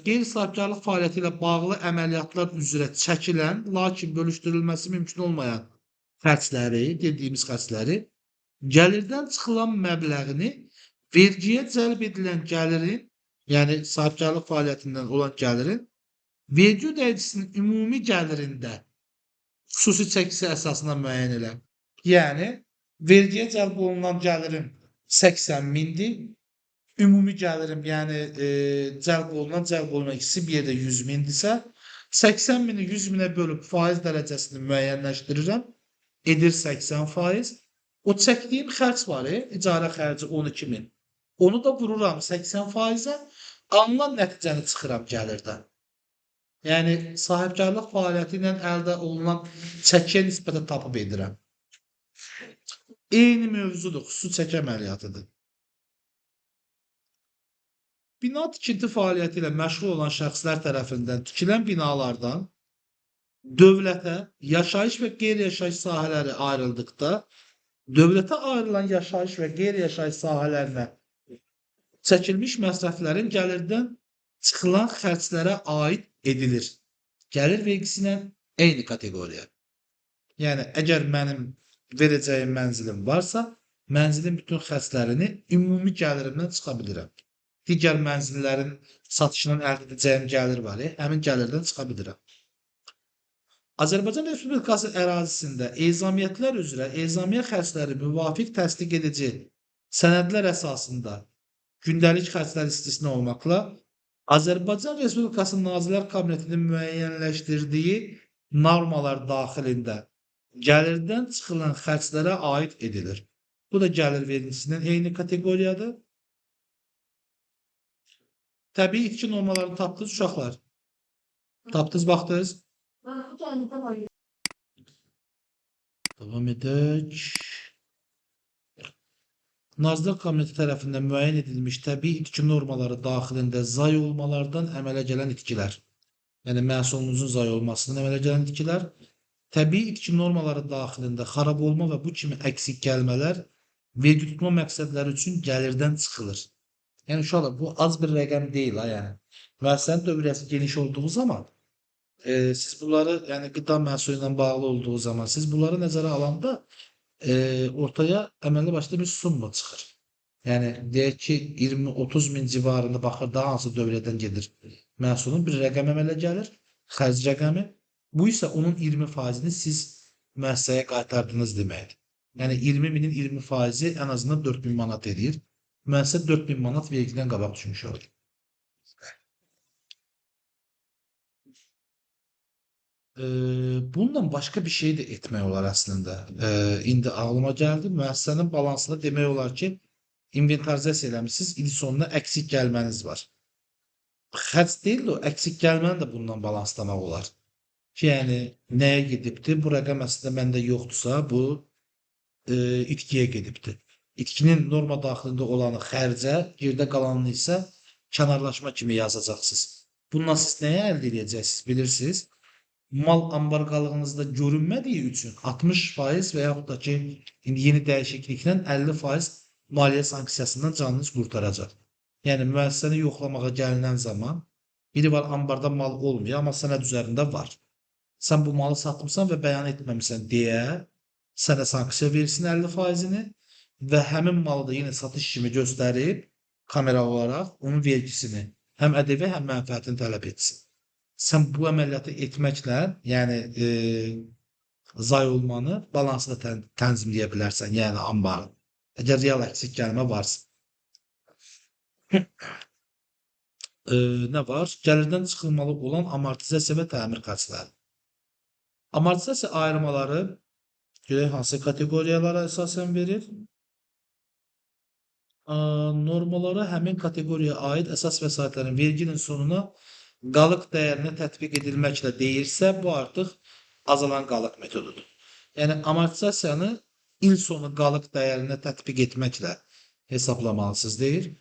qeyri-sahibkarlıq fəaliyyəti ilə bağlı əməliyyatlar üzrə çəkilən, lakin bölüşdürülməsi mümkün olmayan xərcləri, dediyimiz xərcləri, gəlirdən çıxılan məbləğini vergiyə cəlb edilən gəlirin, yəni sahibkarlıq fəaliyyətindən olan gəlirin, vergi ödəyicisinin ümumi gəlirində xüsusi çəkisi əsasına müəyyən elə. Yəni, vergiyə cəlb olunan gəlirim 80.000-dir. Ümumi gəlirim, yəni cəlb olunan ikisi bir yerdə 100.000-dirsə, 80.000-i 100.000-ə bölüb faiz dərəcəsini müəyyənləşdirirəm, edir 80%. O çəkdiyim xərc var, icarə xərci 12.000. Onu da vururam 80%-ə, alınan nəticəni çıxıram gəlirdən. Yəni, sahibkarlıq fəaliyyəti ilə əldə olunan çəkiyə nisbətən tapıb edirəm. Eyni mövzudur, xüsusi çəki əməliyyatıdır. Bina tikinti fəaliyyəti ilə məşğul olan şəxslər tərəfindən tikilən binalardan dövlətə yaşayış və qeyri-yaşayış sahələri ayrıldıqda, dövlətə ayrılan yaşayış və qeyri-yaşayış sahələrinə çəkilmiş məsrəflərin gəlirdən çıxılan xərclərə aid edilir. Gəlir vergisinə eyni kateqoriya. Yəni, əgər mənim verəcəyim mənzilim varsa, mənzilin bütün xərclərini ümumi gəlirimdən çıxa bilirəm. Digər mənzillərin satışından əldə edəcəyim gəlir var, həmin gəlirdən çıxa bilirəm. Azərbaycan Respublikası ərazisində ezamiyyətlər üzrə ezamiyyə xərcləri müvafiq təsdiq edici sənədlər əsasında gündəlik xərclər istisna olmaqla Azərbaycan Respublikası Nazirlər Kabinetinin müəyyənləşdirdiyi normalar daxilində gəlirdən çıxılan xərclərə aid edilir. Bu da gəlir vergisinin eyni kateqoriyadır. Təbii itki normalarını tapdınız uşaqlar. Tapdınız, baxdınız. Ben bu tane var. Davam edək. Nazirlər Kabineti tərəfindən müəyyən edilmiş təbii itki normaları daxilində zay olmalardan əmələ gələn itkilər, yəni məhsulunuzun zay olmasından əmələ gələn itkilər, təbii itki normaları daxilində xarab olma və bu kimi əksik gəlmələr vergi tutma məqsədləri üçün gəlirdən çıxılır. Yəni uşaqlar, bu az bir rəqəm deyil ha, yəni. Müəssisənin dövriyyəsi geniş olduğu zaman siz bunları, yəni qida məhsulu ilə bağlı olduğu zaman siz bunları nəzərə alanda ortaya əməlli başlı bir summa çıxır. Yəni deyək ki, 20-30 min civarında baxır daha hansı dövriyyədən gedir məhsulun bir rəqəm əmələ gəlir, xərc rəqəmi. Bu isə onun 20%-ni siz müəssisəyə qaytardınız deməkdir. Yəni 20 minin 20%-i ən azından 4000 manat edir. Müəssisə 4000 manat vergidən qabaq düşmüş olur. Bununla başqa bir şey də etmək olar əslində. İndi ağlıma gəldi. Müəssisənin balansında demək olar ki, inventarizasiya eləmişsiniz, il sonuna əksik gəlməniz var. Xərc deyil də o əksik gəlməni də bundan balanslamaq olar. Ki, yəni nəyə gedibdir? Bu rəqəm əslində məndə yoxdursa, bu itkiyə gedibdir. İtkinin norma daxilində olanı xərcə, yerdə qalanını isə kənarlaşma kimi yazacaqsınız. Bundan siz nəyə əldə edəcəksiniz, bilirsiniz? Mal ambarqalığınızda görünmədiyi üçün 60% və yaxud da ki, indi yeni dəyişikliklə 50% maliyyə sanksiyasından canınız qurtaracaq. Yəni, müəssisəni yoxlamağa gəlinən zaman biri var, ambarda mal olmuyor, amma sənəd üzərində var. Sən bu malı satmışsan və bəyan etməmişsən deyə sənə sanksiya versin 50%-ni və həmin malı da yenə satış kimi göstərib kamera olaraq onun vergisini həm ƏDV, həm mənfəətini tələb etsin. Sən bu əməliyyatı etməklə, yəni zay olmanı balansda tənzimləyə bilərsən, yəni ambarı. Əgər real əksik gəlmə varsa. Nə var? Gəlirdən çıxılmalı olan amortizasiya və təmir xərcləri. Amortizasiya ayırmaları görək hansı kateqoriyalara əsasən verir? Normalara həmin kateqoriyaya aid əsas vəsaitlərin verginin sonuna qalıq dəyərinə tətbiq edilməklə deyirsə, bu artıq azalan qalıq metodudur. Yəni, amortizasiyanı il sonu qalıq dəyərinə tətbiq etməklə hesablamalısınız deyir.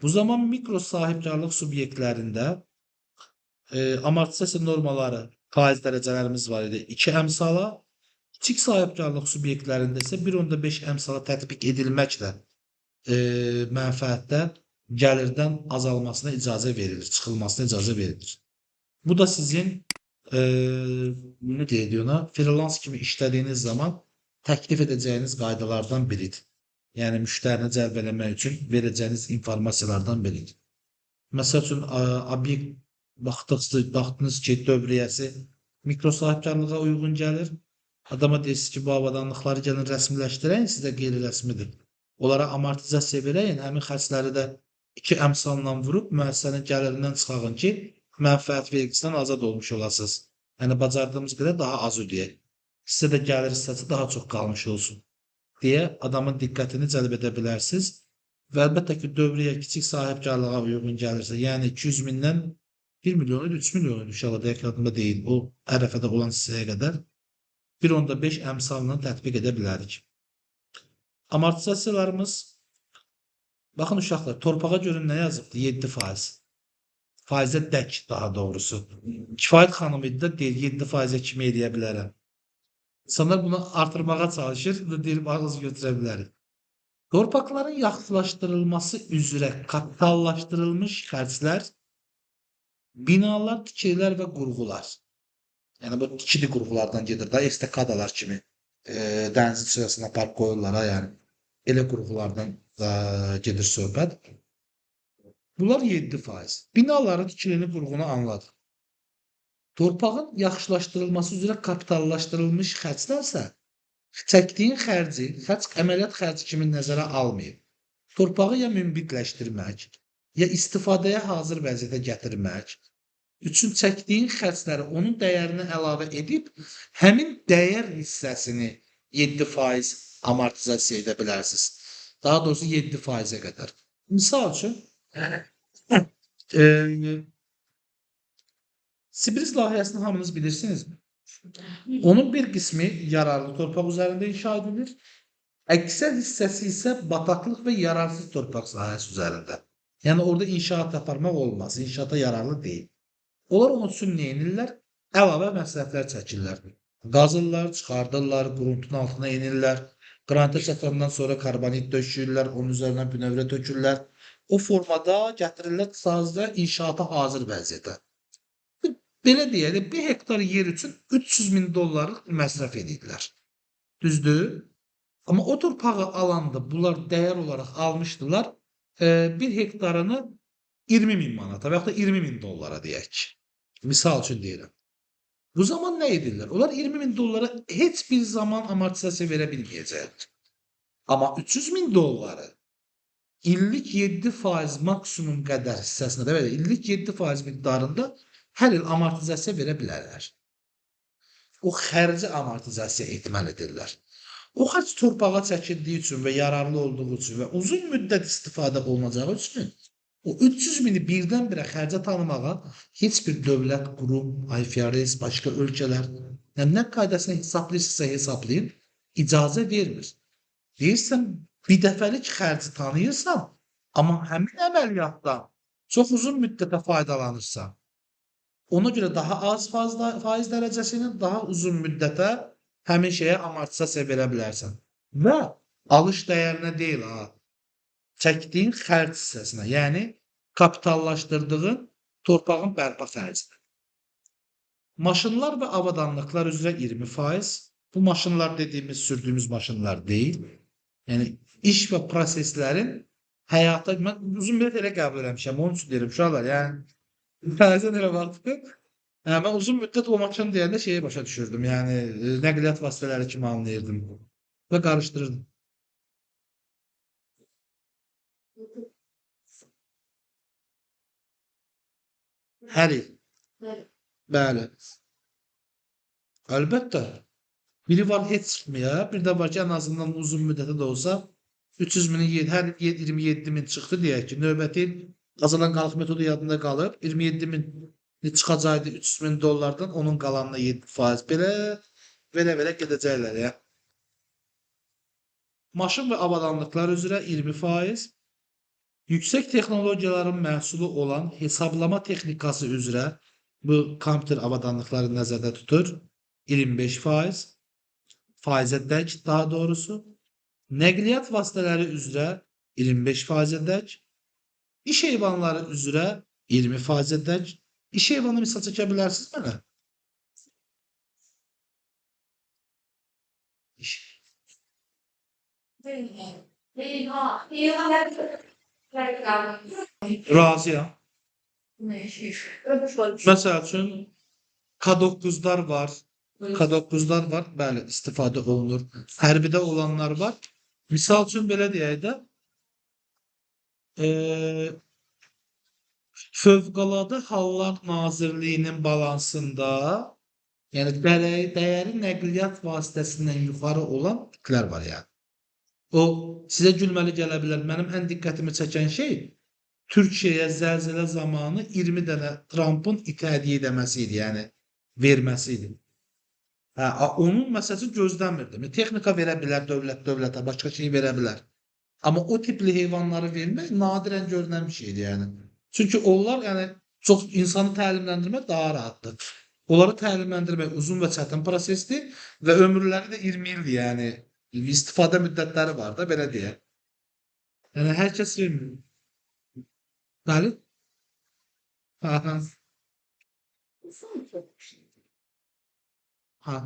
Bu zaman mikro sahibkarlıq subyektlərində amortizasiya normaları, faiz dərəcələrimiz var idi 2 əmsala, kiçik sahibkarlıq subyektlərində isə 1.5 əmsala tətbiq edilməklə mənfəətdə gəlirdən azalmasına icazə verilir, çıxılmasına icazə verilir. Bu da sizin nə deyək ona, freelance kimi işlədiyiniz zaman təklif edəcəyiniz qaydalardan biridir. Yəni, müştərini cəlb eləmək üçün verəcəyiniz informasiyalardan biridir. Məsəl üçün, obyekt baxdınız ki, dövriyyəsi mikro sahibkarlığa uyğun gəlir. Adama deyirsiniz ki, bu avadanlıqları gəlin rəsmiləşdirəyin, sizə qeyri-rəsmidir. Onlara amortizasiya verəyin, həmin xərcləri də 2 əmsalla vurub müəssisənin gəlirindən çıxağın ki, mənfəət vergisindən azad olmuş olasınız. Yəni, bacardığımız qədər daha az ödəyək. Sizə də gəlir hissəsi daha çox qalmış olsun deyə adamın diqqətini cəlb edə bilərsiniz. Və əlbəttə ki, dövriyyə kiçik sahibkarlığa uyğun gəlirsə, yəni 200 mindən 1 milyon, 3 milyon inşallah dəqiq yadımda deyil, o ərəfədə olan hissəyə qədər 1.5 əmsalla tətbiq edə bilərik. Amortizasiyalarımız, baxın uşaqlar, torpağa görün nə yazıbdı? 7%. Faizə dək daha doğrusu. Kifayət xanım idi də deyir 7%-ə kimi eləyə bilərəm. İnsanlar bunu artırmağa çalışır və deyir ağız götürə bilərik. Torpaqların yaxşılaşdırılması üzrə kapitallaşdırılmış xərclər, binalar, tikililər və qurğular. Yəni bu tikili qurğulardan gedir də, estakadalar kimi. Dənizin sırasına park qoyurlar ha, yəni. Elə qurğulardan da gedir söhbət. Bunlar 7%. Binaların tikilini qurğunu anladıq. Torpağın yaxşılaşdırılması üzrə kapitallaşdırılmış xərclərsə, çəkdiyin xərci, xərc əməliyyat xərci kimi nəzərə almayıb. Torpağı ya münbitləşdirmək, ya istifadəyə hazır vəziyyətə gətirmək üçün çəkdiyin xərcləri onun dəyərinə əlavə edib, həmin dəyər hissəsini 7% amortizasiya edə bilərsiniz. Daha doğrusu 7%-ə qədər. Misal üçün, Sibris layihəsini hamınız bilirsinizmi? Onun bir qismi yararlı torpaq üzərində inşa edilir. Əksər hissəsi isə bataqlıq və yararsız torpaq sahəsi üzərində. Yəni orada inşaat aparmaq olmaz. İnşaata yararlı deyil. Onlar onun üçün nə edirlər? Əlavə məsləhətlər çəkirlər. Qazırlar, çıxardırlar, quruntun altına enirlər. Qranta çatandan sonra karbonit döşürlər, onun üzərinə bünövrə tökürlər. O formada gətirirlər sadəcə inşaata hazır vəziyyətə. Belə deyək, 1 hektar yer üçün $300.000 məsrəf edirlər. Düzdür? Amma o torpağı alanda bunlar dəyər olaraq almışdılar 1 hektarını 20.000 manata və ya da $20.000 deyək. Misal üçün deyirəm. Bu zaman nə edirlər? Onlar $20.000 heç bir zaman amortizasiya verə bilməyəcəklər. Amma $300.000 illik 7% maksimum qədər hissəsində də belə illik 7% miqdarında hər il amortizasiya verə bilərlər. O xərci amortizasiya etməlidirlər. O xərc torpağa çəkildiyi üçün və yararlı olduğu üçün və uzun müddət istifadə olunacağı üçün o 300.000-i birdən-birə xərcə tanımağa heç bir dövlət, qurum, IFRS, başqa ölkələr nə qaydasını hesablayırsa hesablayın, icazə vermir. Deyirsən, bir dəfəlik xərci tanıyırsan, amma həmin əməliyyatdan çox uzun müddətə faydalanırsan, ona görə daha az faiz dərəcəsinin daha uzun müddətə həmin şeyə amortizasiya verə bilərsən. Və alış dəyərinə deyil ha, çəkdiyin xərc hissəsinə, yəni kapitallaşdırdığın torpağın bərpa xərcinə. Maşınlar və avadanlıqlar üzrə 20%. Bu maşınlar dediyimiz, sürdüyümüz maşınlar deyil. Yəni iş və proseslərin həyata, mən uzun müddət elə qəbul eləmişəm, onun üçün deyirəm uşaqlar, yəni bəzən elə vaxtı, mən uzun müddət o maşın deyəndə şeyi başa düşürdüm, yəni nəqliyyat vasitələri kimi anlayırdım və qarışdırırdım. Hər il. Bəli. Əlbəttə. Biri var heç çıxmıyor, bir də var ki, ən azından uzun müddətə də olsa 300.000-in hər il 27.000 çıxdı deyək ki, növbəti qazalan qalıq metodu yadında qalıb, 27.000 çıxacaqdı $300.000-dan, onun qalanına 7%. Belə gedəcəklər ya. Maşın və avadanlıqlar üzrə 20%. Yüksək texnologiyaların məhsulu olan hesablama texnikası üzrə bu kompüter avadanlıqları nəzərdə tutur. 25%. Faizə dək daha doğrusu. Nəqliyyat vasitələri üzrə 25% dək. İş heyvanları üzrə 20% dək. İş heyvanı misal çəkə bilərsiniz mənə? Razıyam. Məsəl üçün K9'lar var. K9'lar var, bəli, istifadə olunur. Hərbidə olanlar var. Misal üçün belə deyək də, Fövqəladə Hallar Nazirliyinin balansında, yəni dəyəri nəqliyyat vasitəsindən yuxarı olan tiklər var yəni. O sizə gülməli gələ bilər. Mənim ən diqqətimi çəkən şey Türkiyəyə zəlzələ zamanı 20 dənə Trump'ın ithədiyyə edəməsi idi, yəni verməsi idi. Hə, onun məsələsi gözləmirdim. Texnika verə bilər dövlətə, başqa şey verə bilər. Amma o tipli heyvanları vermək nadirən görünən bir şeydir yəni. Çünki onlar yəni çox insanı təlimləndirmək daha rahatdır. Onları təlimləndirmək uzun və çətin prosesdir və ömürləri də 20 ildir yəni. İstifadə müddətləri var da belə deyək. Yəni hər kəs vermir. Bəli? Hə, hə. Hə.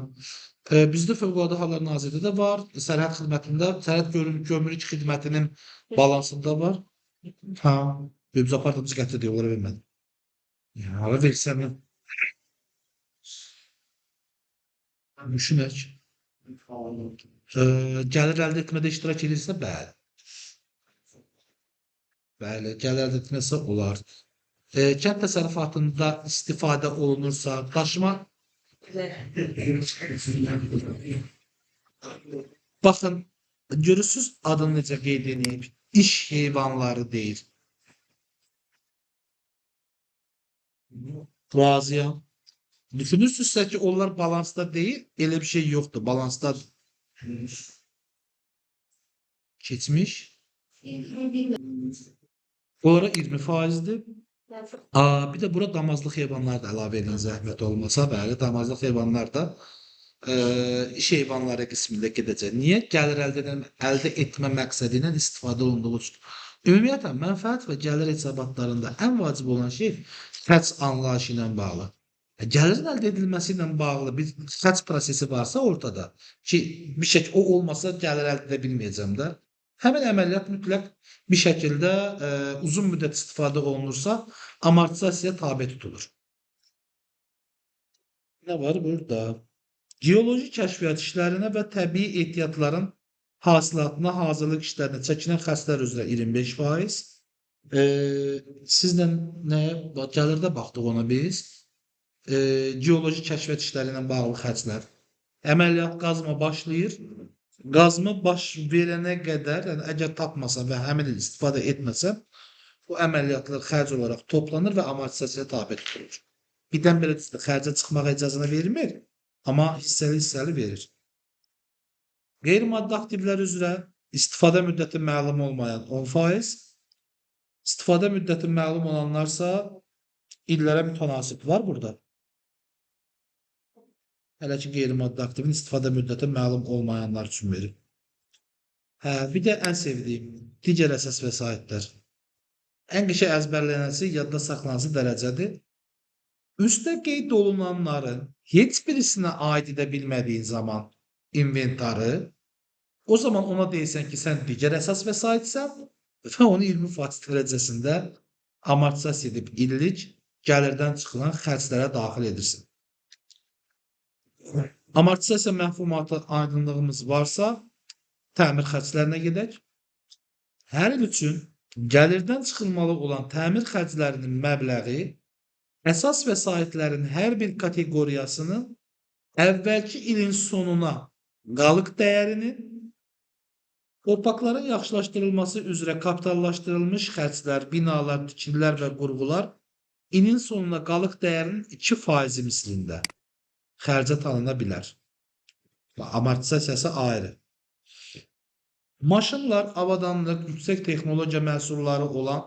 Bizdə Fövqəladə Hallar Nazirliyi də var. Sərhəd xidmətində, Sərhəd Gömrük Xidmətinin balansında var. Hə. Biz apardığımız gətirdik, onlara vermədim. Ya, hara versəm düşünək. Gəlir əldə etmədə iştirak edirsə, bəli. Bəli, gəlir əldə etməsə olar. Kənd təsərrüfatında istifadə olunursa, daşıma baxın, görürsüz adını necə qeyd edib? İş heyvanları deyil. Razıyam. Düşünürsünüzsə ki, onlar balansda deyil, elə bir şey yoxdur. Balansda keçmiş. Onlara 20%'dir. Bir də bura damazlıq heyvanlar da əlavə edin zəhmət olmasa. Bəli, damazlıq heyvanlar da iş heyvanları qismində gedəcək. Niyə? Gəlir əldə etmə məqsədi ilə istifadə olunduğu üçün. Ümumiyyətlə, mənfəət və gəlir hesabatlarında ən vacib olan şey xərc anlayışı ilə bağlı. Gəlirin əldə edilməsi ilə bağlı bir xərc prosesi varsa ortada ki, bir şəkil o olmasa gəlir əldə edə bilməyəcəm də. Həmin əməliyyat mütləq bir şəkildə uzun müddət istifadə olunursa, amortizasiyaya tabe tutulur. Nə var burada? Geoloji kəşfiyyat işlərinə və təbii ehtiyatların hasilatına, hazırlıq işlərinə çəkilən xərclər üzrə 25%. Sizlə nəyə gəlirdə baxdıq ona biz? Geoloji kəşfiyyat işləri ilə bağlı xərclər. Əməliyyat qazma başlayır. Qazma baş verənə qədər, yəni əgər tapmasam və həmin il istifadə etməsəm, bu əməliyyatlar xərc olaraq toplanır və amortizasiyaya tabe tutulur. Birdən belə xərcə çıxmağa icazə verilmir, amma hissəli verir. Qeyri-maddi aktivlər üzrə istifadə müddəti məlum olmayan 10%, istifadə müddəti məlum olanlarsa illərə mütənasib var burada. Hələ ki, qeyri-maddi aktivin istifadə müddəti məlum olmayanlar üçün verir. Bir də ən sevdiyim digər əsas vəsaitlər. Ən qəşəng əzbərlənəsi, yadda saxlanısı dərəcədir. Üstdə qeyd olunanların heç birisinə aid edə bilmədiyin zaman inventarı, o zaman ona deyirsən ki, sən digər əsas vəsaitsən və onu 20% dərəcəsində amortizasiya edib illik gəlirdən çıxılan xərclərə daxil edirsən. Amortizasiya məhfumatı aydınlığımız varsa, təmir xərclərinə gedək. Hər il üçün gəlirdən çıxılmalı olan təmir xərclərinin məbləği əsas vəsaitlərin hər bir kateqoriyasının əvvəlki ilin sonuna qalıq dəyərinin, torpaqların yaxşılaşdırılması üzrə kapitallaşdırılmış xərclər, binalar, tikililər və qurğular ilin sonuna qalıq dəyərinin 2% mislində xərcə tanına bilər. Amortizasiyası ayrı. Maşınlar, avadanlıq, yüksək texnologiya məhsulları olan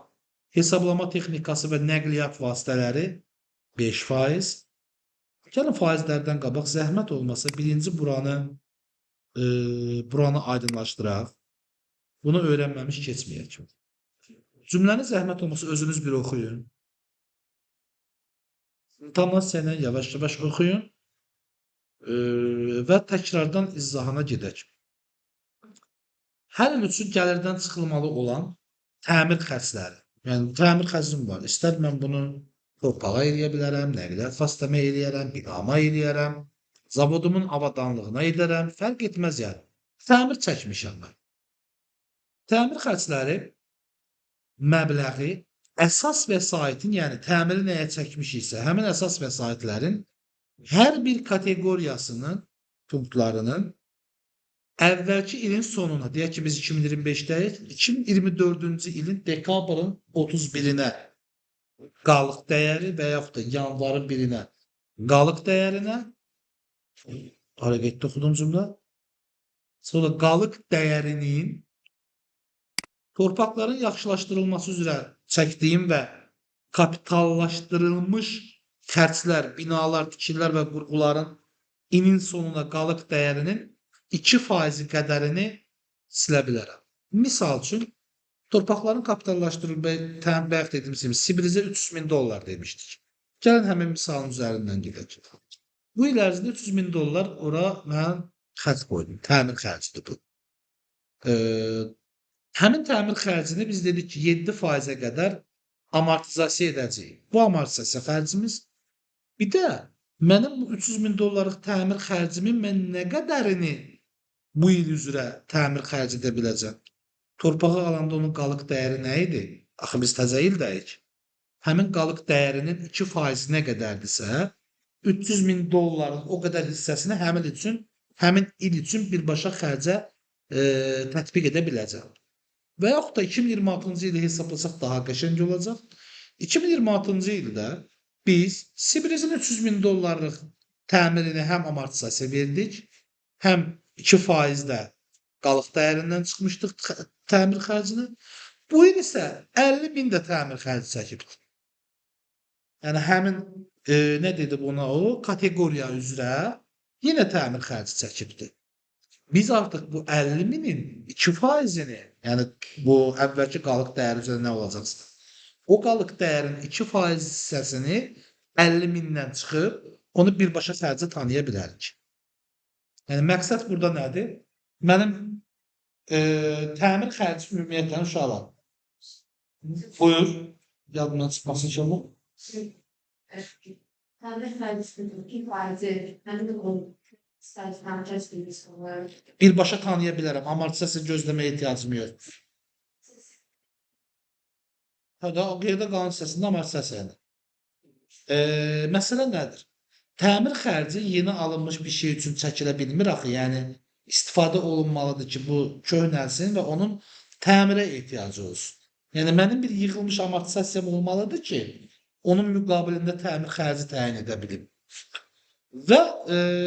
hesablama texnikası və nəqliyyat vasitələri 5%. Gəlin faizlərdən qabaq zəhmət olmasa birinci buranı aydınlaşdıraq. Bunu öyrənməmiş keçməyək. Cümləni zəhmət olmasa özünüz bir oxuyun. İntonasiya ilə yavaş-yavaş oxuyun və təkrardan izahına gedək. Hər il üçün gəlirdən çıxılmalı olan təmir xərcləri. Yəni, təmir xərcim var. İstər mən bunu torpağa eləyə bilərəm, nəqliyyat vasitəmə eləyərəm, binama eləyərəm, zavodumun avadanlığına edərəm, fərq etməz yəni. Təmir çəkmişəm mən. Təmir xərcləri məbləği əsas vəsaitin, yəni təmiri nəyə çəkmişiksə, həmin əsas vəsaitlərin hər bir kateqoriyasının punktlarının əvvəlki ilin sonuna, deyək ki, biz 2025-dəyik, 2024-cü ilin dekabrın 31-nə qalıq dəyəri və yaxud da yanvarın 1-nə qalıq dəyərinə Hara getdi oxudum cümlə? Sonra qalıq dəyərinin torpaqların yaxşılaşdırılması üzrə çəkdiyim və kapitallaşdırılmış xərclər, binalar, tikililər və qurğuların ilin sonuna qalıq dəyərinin 2% qədərini silə bilərəm. Misal üçün, torpaqların bayaq dediyimiz kimi Sibirizə $300.000 demişdik. Gəlin həmin misalın üzərindən gedək. Bu il ərzində $300.000 ora mən xərc qoydum. Təmir xərcidir bu. Həmin təmir xərcini biz dedik ki, 7%-ə qədər amortizasiya edəcəyik. Bu amortizasiya xərcimiz. Bir də mənim bu $300.000 təmir xərcimin mən nə qədərini bu il üzrə təmir xərci edə biləcəm? Torpağı alanda onun qalıq dəyəri nə idi? Axı biz təzə ildəyik. Həmin qalıq dəyərinin 2% nə qədərdirsə, $300.000 o qədər hissəsini həmin il üçün birbaşa xərcə tətbiq edə biləcəm. Və yaxud da 2026-cı ili hesablasaq daha qəşəng olacaq. 2026-cı ildə biz Sibirizin $300.000 təmirini həm amortizasiya verdik, həm 2% də qalıq dəyərindən çıxmışdıq təmir xərcini. Bu il isə 50.000 də təmir xərci çəkibdir. Yəni həmin nə dedi buna o? Kateqoriya üzrə yenə təmir xərci çəkibdir. Biz artıq bu 50.000-in 2%-ni, yəni bu əvvəlki qalıq dəyəri üzrə nə olacaqsa, o qalıq dəyərinin 2% hissəsini 50.000-dən çıxıb, onu birbaşa xərcə tanıya bilərik. Yəni məqsəd burada nədir? Mənim təmir xərci ümumiyyətlə uşaqlar. Buyur, yadımdan çıxmasın ki bu. Təmir xərcinin 2%, həmin də onun birbaşa tanıya bilərəm. Amortizasiya gözləməyə ehtiyacım yox. Hətta o qeydə qalan hissəsində amortizasiyadır. Məsələ nədir? Təmir xərci yeni alınmış bir şey üçün çəkilə bilmir axı. Yəni istifadə olunmalıdır ki, bu köhnəlsin və onun təmirə ehtiyacı olsun. Yəni mənim bir yığılmış amortizasiyam olmalıdır ki, onun müqabilində təmir xərci təyin edə bilim. Və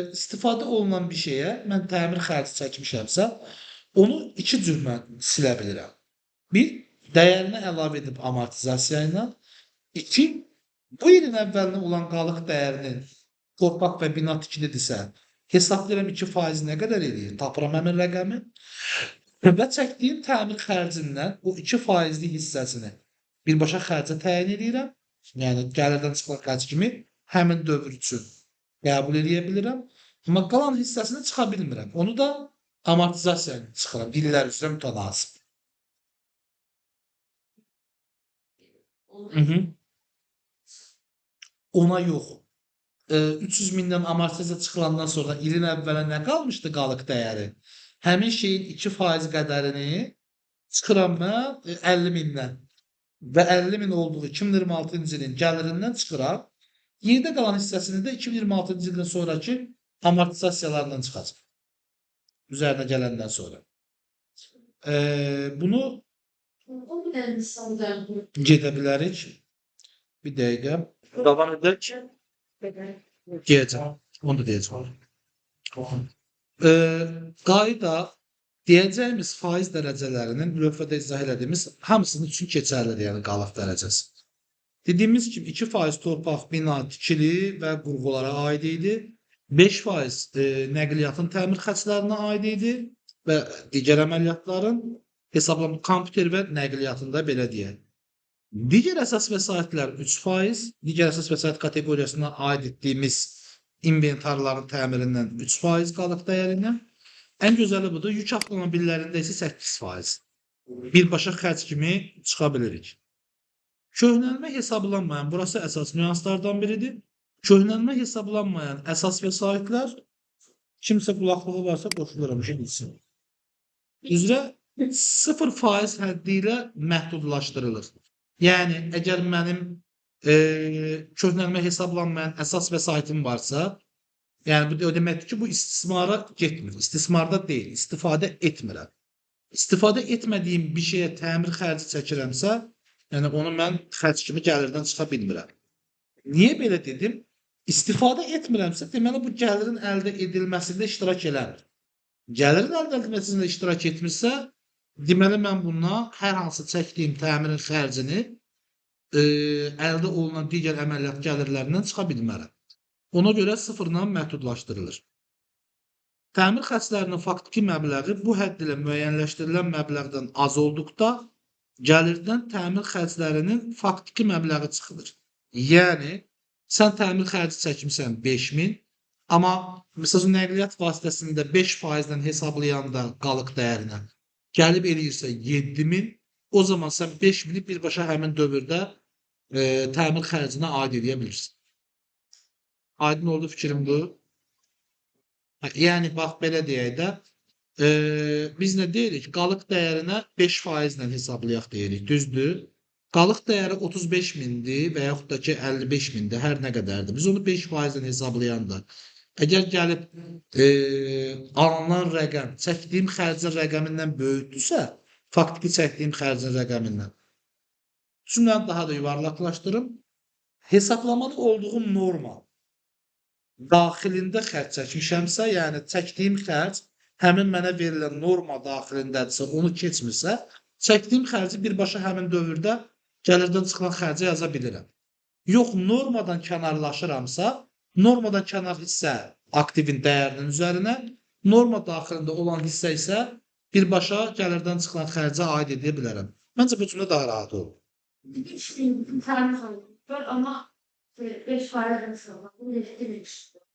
istifadə olunan bir şeyə mən təmir xərci çəkmişəmsə, onu iki cür mən silə bilirəm. Bir, dəyərinə əlavə edib amortizasiya ilə. İki, bu ilin əvvəlinə olan qalıq dəyərinin torpaq və bina tikilidirsə, hesablayıram 2% nə qədər eləyir? Tapıram həmin rəqəmi. Və çəkdiyim təmir xərcindən o 2%lik hissəsini birbaşa xərcə təyin edirəm. Yəni gəlirdən çıxan xərc kimi həmin dövr üçün qəbul edə bilirəm. Amma qalan hissəsini çıxa bilmirəm. Onu da amortizasiya ilə çıxıram. İllər üzrə mütənasib. Ona yox. 300.000-dən amortizasiya çıxılandan sonra ilin əvvələ nə qalmışdı qalıq dəyəri? Həmin şeyin 2% qədərini çıxıram mən 50.000-dən. Və 50.000 olduğu 2026-cı ilin gəlirindən çıxıram. Yerdə qalan hissəsini də 2026-cı ildən sonraki amortizasiyalarından çıxacaq. Üzərinə gələndən sonra. Bunu gedə bilərik. Bir dəqiqə. Davam edək. Deyəcəm. Onu da deyəcəm. Qayda deyəcəyimiz faiz dərəcələrinin lövhədə izah elədiyimiz hamısının üçün keçərlidir, yəni qalıq dərəcəsi. Dediyimiz kimi 2% torpaq, bina, tikili və qurğulara aid idi. 5% nəqliyyatın təmir xərclərinə aid idi və digər əməliyyatların hesablanma kompüter və nəqliyyatında belə deyək. Digər əsas vəsaitlər 3%, digər əsas vəsait kateqoriyasına aid etdiyimiz inventarların təmirindən 3% qalıq dəyərindən. Ən gözəli budur, yük avtomobillərində isə 8%. Birbaşa xərc kimi çıxa bilirik. Köhnəlmə hesablanmayan, burası əsas nüanslardan biridir. Köhnəlmə hesablanmayan əsas vəsaitlər, kimsə qulaqlığı varsa qoşuluram, bilsin. Üzrə 0% həddi ilə məhdudlaşdırılır. Yəni, əgər mənim köhnəlmə hesablanmayan əsas vəsaitim varsa, yəni bu deməkdir ki, bu istismara getmir. İstismarda deyil, istifadə etmirəm. İstifadə etmədiyim bir şeyə təmir xərci çəkirəmsə, yəni onu mən xərc kimi gəlirdən çıxa bilmirəm. Niyə belə dedim? İstifadə etmirəmsə, deməli bu gəlirin əldə edilməsində iştirak eləmir. Gəlirin əldə edilməsində iştirak etmirsə, deməli mən bundan hər hansı çəkdiyim təmirin xərcini əldə olunan digər əməliyyat gəlirlərindən çıxa bilmərəm. Ona görə sıfırla məhdudlaşdırılır. Təmir xərclərinin faktiki məbləği bu hədd ilə müəyyənləşdirilən məbləğdən az olduqda gəlirdən təmir xərclərinin faktiki məbləği çıxılır. Yəni sən təmir xərci çəkmisən 5000, amma məsələn nəqliyyat vasitəsində 5%-dən hesablayanda qalıq dəyərinə gəlib eləyirsə 7000, o zaman sən 5000-i birbaşa həmin dövrdə təmir xərcinə aid edə bilirsən. Aydın oldu fikrim bu? Yəni bax belə deyək də, biz nə deyirik? Qalıq dəyərinə 5%-lə hesablayaq deyirik, düzdür? Qalıq dəyəri 35.000-dir və yaxud da ki 55.000-dir, hər nə qədərdir. Biz onu 5%-lə hesablayanda, əgər gəlib alınan rəqəm çəkdiyim xərcin rəqəmindən böyükdürsə, faktiki çəkdiyim xərcin rəqəmindən, cümləni daha da yuvarlaqlaşdırım. Hesablamada olduğum norma daxilində xərc çəkmişəmsə, yəni çəkdiyim xərc həmin mənə verilən norma daxilindədirsə, onu keçmirsə, çəkdiyim xərci birbaşa həmin dövrdə gəlirdən çıxılan xərcə yaza bilirəm. Yox, normadan kənarlaşıramsa, normadan kənar hissə aktivin dəyərinin üzərinə, norma daxilində olan hissə isə birbaşa gəlirdən çıxılan xərcə aid edə bilərəm. Məncə bu cümlə daha rahat olur. Təmir xərci var, amma 5% arasında bunu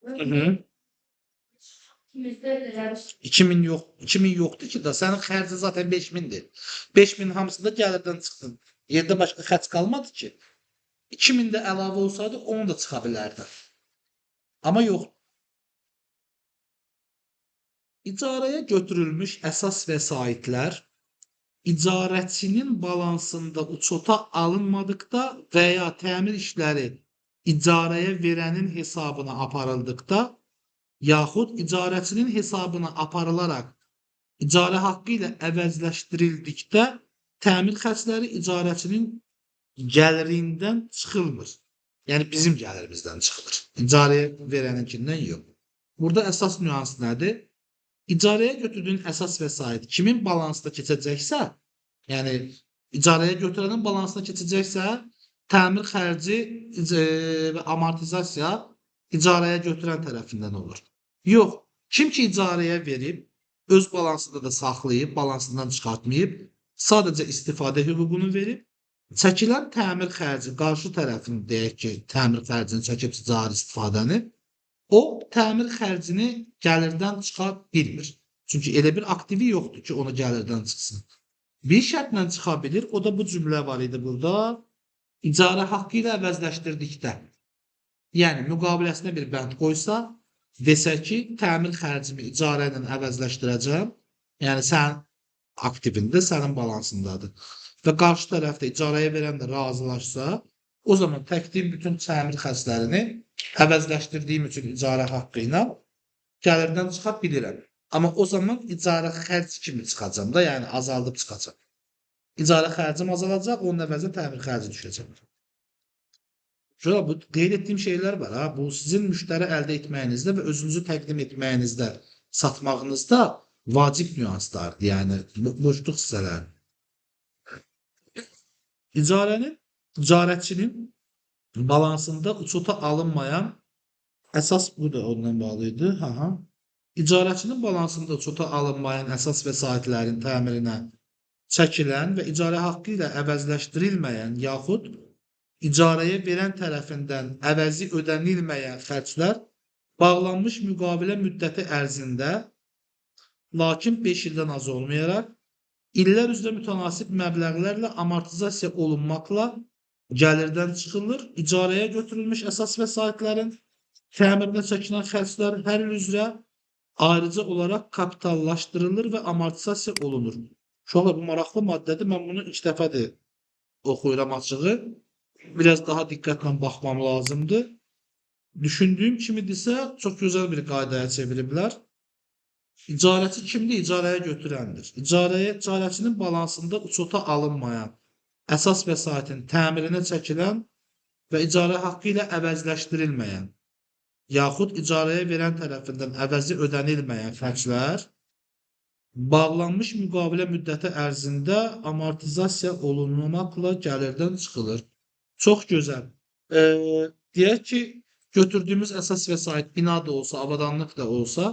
Hı-hı. 2000 yox, 2000 yoxdur ki da, sənin xərci zaten 5000'dir. 5000 hamısı da gəlirdən çıxsın. Yerdə başqa xərc qalmadı ki. 2000 də əlavə olsaydı, onu da çıxa bilərdi. Amma yox. İcarəyə götürülmüş əsas vəsaitlər icarəçinin balansında uçota alınmadıqda və ya təmir işləri icarəyə verənin hesabına aparıldıqda, yaxud icarəçinin hesabına aparılaraq icarə haqqı ilə əvəzləşdirildikdə, təmir xərcləri icarəçinin gəlirindən çıxılmır. Yəni bizim gəlirimizdən çıxılır. İcarəyə verəninkindən yox. Burada əsas nüans nədir? İcarəyə götürdüyün əsas vəsait kimin balansda keçəcəksə, yəni icarəyə götürənin balansına keçəcəksə, təmir xərci və amortizasiya icarəyə götürən tərəfindən olur. Yox, kim ki icarəyə verib, öz balansında da saxlayıb, balansından çıxartmayıb, sadəcə istifadə hüququnu verib, çəkilən təmir xərci, qarşı tərəfin deyək ki, təmir xərcini çəkib ticari istifadəni, o təmir xərcini gəlirdən çıxa bilmir. Çünki elə bir aktivi yoxdur ki, onu gəlirdən çıxsın. Bir şərtlə çıxa bilir, o da bu cümlə var idi burada. İcarə haqqı ilə əvəzləşdirdikdə, yəni müqaviləsinə bir bənd qoysa, desə ki, təmir xərcimi icarə ilə əvəzləşdirəcəm, yəni sən aktivində, sənin balansındadır və qarşı tərəfdə icarəyə verən də razılaşsa, o zaman təkdiyim bütün təmir xərclərini əvəzləşdirdiyim üçün icarə haqqı ilə gəlirdən çıxa bilirəm. Amma o zaman icarə xərc kimi çıxacam da, yəni azaldıb çıxacam. İcarə xərcim azalacaq, onun əvəzinə təmir xərci düşəcək. Şurada bu qeyd etdiyim şeylər var. Ha? Bu sizin müştəri əldə etməyinizdə və özünüzü təqdim etməyinizdə, satmağınızda vacib nüanslardır. Yəni boşluq hissələr. İcarəçinin balansında uçota alınmayan əsas bu da ondan bağlıydı. İcarəçinin balansında uçota alınmayan əsas vəsaitlərin təmirinə çəkilən və icarə haqqı ilə əvəzləşdirilməyən yaxud icarəyə verən tərəfindən əvəzi ödənilməyən xərclər bağlanmış müqavilə müddəti ərzində, lakin 5 ildən az olmayaraq, illər üzrə mütənasib məbləğlərlə amortizasiya olunmaqla gəlirdən çıxılır. İcarəyə götürülmüş əsas vəsaitlərin təmirinə çəkilən xərclər hər il üzrə ayrıca olaraq kapitallaşdırılır və amortizasiya olunur. Uşaqlar, bu maraqlı maddədir. Mən bunu ilk dəfədir oxuyuram açığı. Biraz daha diqqətlə baxmam lazımdır. Düşündüyüm kimidirsə, çox gözəl bir qaydaya çeviriblər. İcarəçi kimdir? İcarəyə götürəndir. İcarəçinin balansında uçota alınmayan əsas vəsaitin təmirinə çəkilən və icarə haqqı ilə əvəzləşdirilməyən yaxud icarəyə verən tərəfindən əvəzi ödənilməyən xərclər bağlanmış müqavilə müddəti ərzində amortizasiya olunmamaqla gəlirdən çıxılır. Çox gözəl. Deyək ki, götürdüyümüz əsas vəsait bina da olsa, avadanlıq da olsa,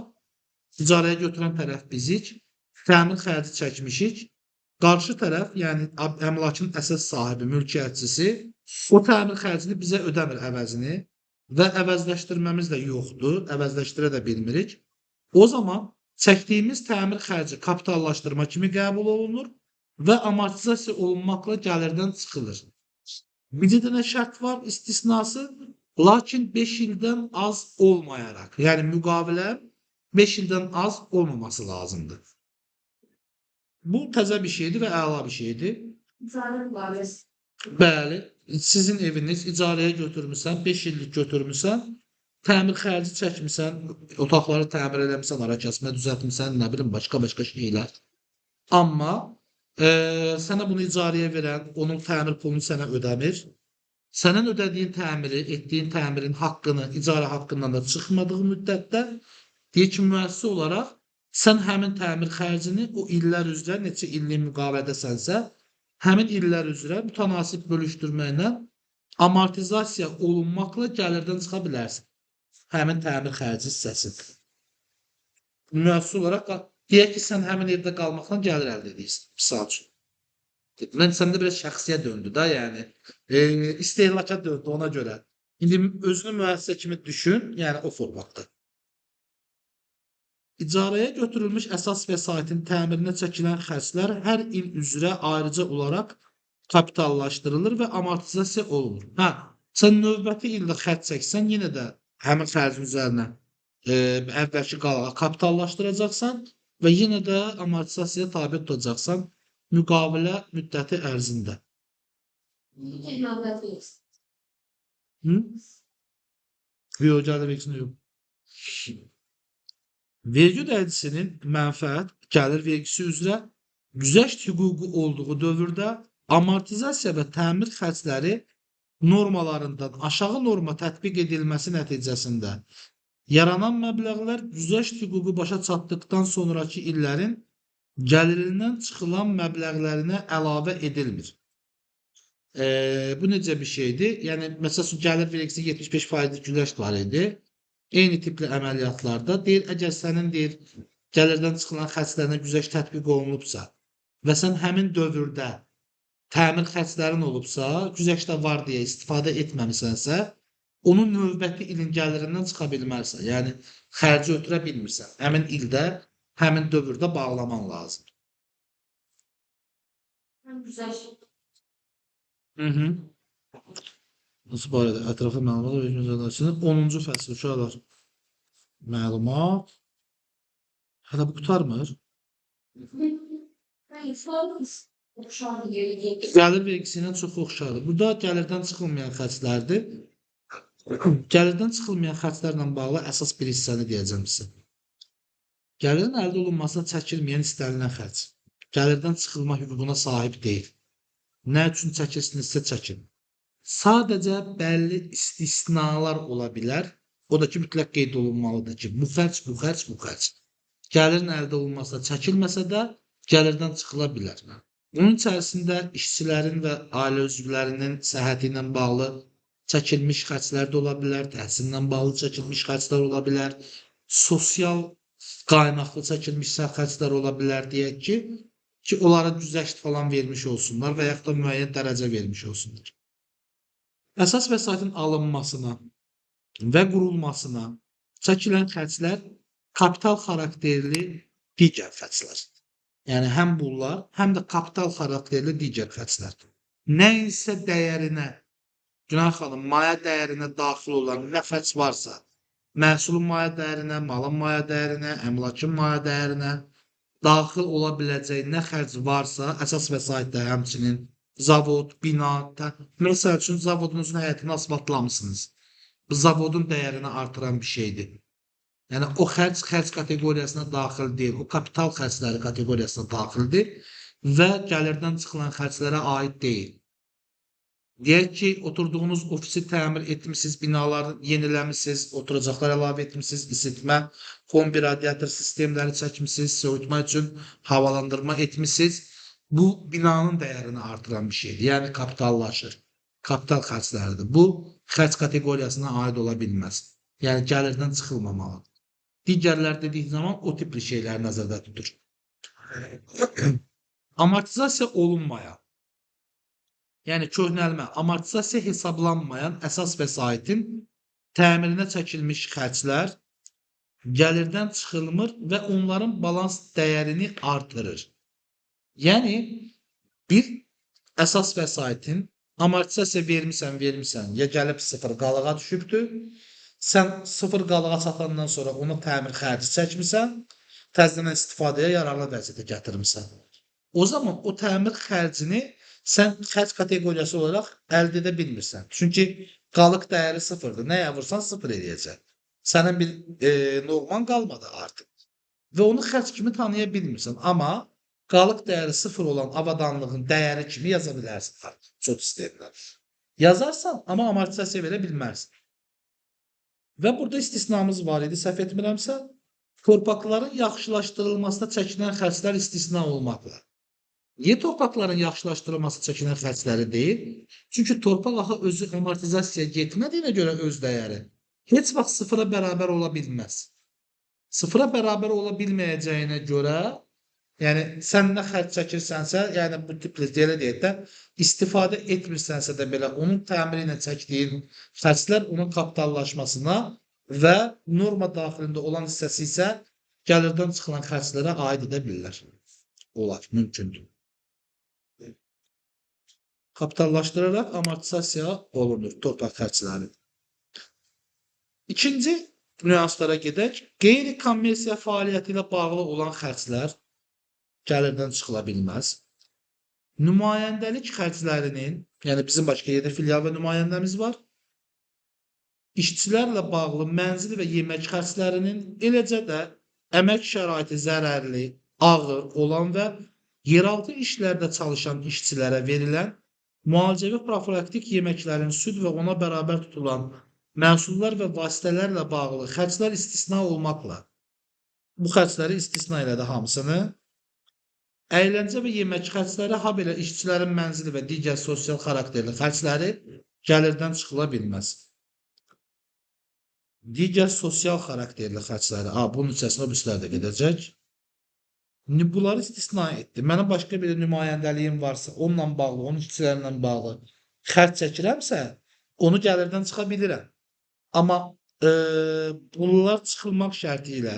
icarəyə götürən tərəf bizik, təmir xərci çəkmişik. Qarşı tərəf, yəni əmlakın əsas sahibi, mülkiyyətçisi o təmir xərcini bizə ödəmir əvəzini və əvəzləşdirməmiz də yoxdur, əvəzləşdirə də bilmirik. O zaman çəkdiyimiz təmir xərci kapitallaşdırma kimi qəbul olunur və amortizasiya olunmaqla gəlirdən çıxılır. Bir dənə şərt var, istisnası, lakin 5 ildən az olmayaraq, yəni müqavilə 5 ildən az olmaması lazımdır. Bu təzə bir şeydir və əla bir şeydir. İcarə müqaviləsi. Bəli, sizin eviniz icarəyə götürmüsən, 5 illik götürmüsən, təmir xərci çəkmisən, otaqları təmir eləmisən, ara kəsmə düzəltmisən, nə bilim, başqa şeylər. Amma sənə bunu icarəyə verən, onun təmir pulunu sənə ödəmir. Sənin ödədiyin təmiri, etdiyin təmirin haqqını, icarə haqqından da çıxmadığı müddətdə deyək ki, müəssisə olaraq sən həmin təmir xərcini o illər üzrə, neçə illik müqavilədəsənsə, həmin illər üzrə mütənasib bölüşdürməklə amortizasiya olunmaqla gəlirdən çıxa bilərsən. Həmin təmir xərci hissəsidir. Müəssisə olaraq deyək ki, sən həmin evdə qalmaqla gəlir əldə edirsən, misal üçün. Mən səndə biraz şəxsiyə döndü da, yəni istehlaka döndü ona görə. İndi özünü müəssisə kimi düşün, yəni o formatda. İcarəyə götürülmüş əsas vəsaitin təmirinə çəkilən xərclər hər il üzrə ayrıca olaraq kapitallaşdırılır və amortizasiya olunur. Sən növbəti ildə xərc çəksən, yenə də həmin xərcin üzərinə əvvəlki qalağa kapitallaşdıracaqsan və yenə də amortizasiyaya tabe tutacaqsan müqavilə müddəti ərzində. Yox, gəlir vergisini yox. Vergi ödəyicisinin mənfəət, gəlir vergisi üzrə güzəşt hüququ olduğu dövrdə amortizasiya və təmir xərcləri normalarından aşağı norma tətbiq edilməsi nəticəsində yaranan məbləğlər güzəşt hüququ başa çatdıqdan sonraki illərin gəlirindən çıxılan məbləğlərinə əlavə edilmir. Bu necə bir şeydir? Yəni, məsələn, gəlir vergisi 75% güzəşt var idi. Eyni tipli əməliyyatlarda deyir, əgər sənin deyir, gəlirdən çıxılan xərclərinə güzəşt tətbiq olunubsa və sən həmin dövrdə təmir xərclərin olubsa, güzəştdə var deyə istifadə etməmisənsə, onun növbəti ilin gəlirindən çıxa bilmərsən. Yəni, xərci ötürə bilmirsən. Həmin ildə, həmin dövrdə bağlaman lazım. Güzəşt. Nasıl barədə ətraflı məlumat və müzakirəsinin 10-cu fəsli uşaqlar məlumat hələ bu qutarmır. Gəlir vergisi ilə çox oxşardır. Burada gəlirdən çıxılmayan xərclərdir. Gəlirdən çıxılmayan xərclərlə bağlı əsas bir hissəni deyəcəm sizə. Gəlirin əldə olunmasına çəkilməyən istənilən xərc. Gəlirdən çıxılma hüququna sahib deyil. Nə üçün çəkilsinizsə çəkin. Sadəcə bəlli istisnalar ola bilər. O da ki, mütləq qeyd olunmalıdır ki, bu xərc. Gəlirin əldə olunmasına çəkilməsə də gəlirdən çıxıla bilər. Bunun içərisində işçilərin və ailə üzvlərinin səhhəti ilə bağlı çəkilmiş xərclər də ola bilər, təhsillə bağlı çəkilmiş xərclər ola bilər, sosial qaynaqlı çəkilmiş xərclər ola bilər deyək ki, onlara güzəşt falan vermiş olsunlar və yaxud da müəyyən dərəcə vermiş olsunlar. Əsas vəsaitin alınmasına və qurulmasına çəkilən xərclər kapital xarakterli digər xərclər. Yəni, həm bunlar, həm də kapital xarakterli digər xərclər. Nəyinsə dəyərinə, Günay xanım, maya dəyərinə daxil olan nə xərc varsa, məhsulun maya dəyərinə, malın maya dəyərinə, əmlakın maya dəyərinə daxil ola biləcək nə xərc varsa, əsas vəsaitdə həmçinin zavod, bina, məsəl üçün zavodunuzun həyətini asfaltlamışsınız. Bu zavodun dəyərini artıran bir şeydir. Yəni, o xərc kateqoriyasına daxil deyil, o kapital xərcləri kateqoriyasına daxildir və gəlirdən çıxılan xərclərə aid deyil. Deyək ki, oturduğunuz ofisi təmir etmisiniz, binaları yeniləmisiniz, oturacaqlar əlavə etmisiniz, isitmə, kombi, radiator sistemləri çəkmisiniz, soyutma üçün havalandırma etmisiniz. Bu binanın dəyərini artıran bir şeydir. Yəni kapitallaşır. Kapital xərcləridir. Bu xərc kateqoriyasına aid ola bilməz. Yəni gəlirdən çıxılmamalıdır. Digərlər dediyi zaman o tipli şeyləri nəzərdə tutur. Amortizasiya olunmayan, yəni köhnəlmə, amortizasiya hesablanmayan əsas vəsaitin təmirinə çəkilmiş xərclər gəlirdən çıxılmır və onların balans dəyərini artırır. Yəni bir əsas vəsaitin amortizasiya vermisən, ya gəlib sıfır qalığa düşübdür. Sən sıfır qalığa çatandan sonra onu təmir xərci çəkmisən, təzədən istifadəyə yararlı vəziyyətə gətirmisən. O zaman o təmir xərcini sən xərc kateqoriyası olaraq əldə edə bilmirsən. Çünki qalıq dəyəri sıfırdır. Nəyə vursan sıfır eləyəcək. Sənin bir norman qalmadı artıq. Və onu xərc kimi tanıya bilmirsən. Amma qalıq dəyəri sıfır olan avadanlığın dəyəri kimi yaza bilərsən. Çox istəyirlər. Yazarsan, amma amortizasiya verə bilmərsən. Və burada istisnamız var idi, səhv etmirəmsə, torpaqların yaxşılaşdırılmasına çəkilən xərclər istisna olmaqla. Niyə torpaqların yaxşılaşdırılması çəkilən xərcləri deyil? Çünki torpaq axı özü amortizasiyaya getmədiyinə görə öz dəyəri heç vaxt sıfıra bərabər ola bilməz. Sıfıra bərabər ola bilməyəcəyinə görə, yəni sən nə xərc çəkirsənsə, yəni bu tipli deyək də, istifadə etmirsənsə də belə onun təmiri ilə çəkdiyin xərclər onun kapitallaşmasına və norma daxilində olan hissəsi isə gəlirdən çıxılan xərclərə aid edə bilirlər. Olar, mümkündür. Kapitallaşdıraraq amortizasiya olunur torpaq xərcləri. İkinci nüanslara gedək. Qeyri-kommersiya fəaliyyəti ilə bağlı olan xərclər gəlirdən çıxıla bilməz. Nümayəndəlik xərclərinin, yəni bizim başqa yerdə filial və nümayəndəmiz var. İşçilərlə bağlı mənzil və yemək xərclərinin, eləcə də əmək şəraiti zərərli, ağır olan və yeraltı işlərdə çalışan işçilərə verilən müalicəvi profilaktik yeməklərin süd və ona bərabər tutulan məhsullar və vasitələrlə bağlı xərclər istisna olmaqla, bu xərcləri istisna elədi hamısını, əyləncə və yemək xərcləri, habelə işçilərin mənzili və digər sosial xarakterli xərcləri gəlirdən çıxıla bilməz. Digər sosial xarakterli xərcləri, bunun içərisində obüslər də gedəcək. Bunları istisna etdi. Mənim başqa bir nümayəndəliyim varsa, onunla bağlı, onun işçilərlə bağlı xərc çəkirəmsə, onu gəlirdən çıxa bilirəm. Amma bunlar çıxılmaq şərti ilə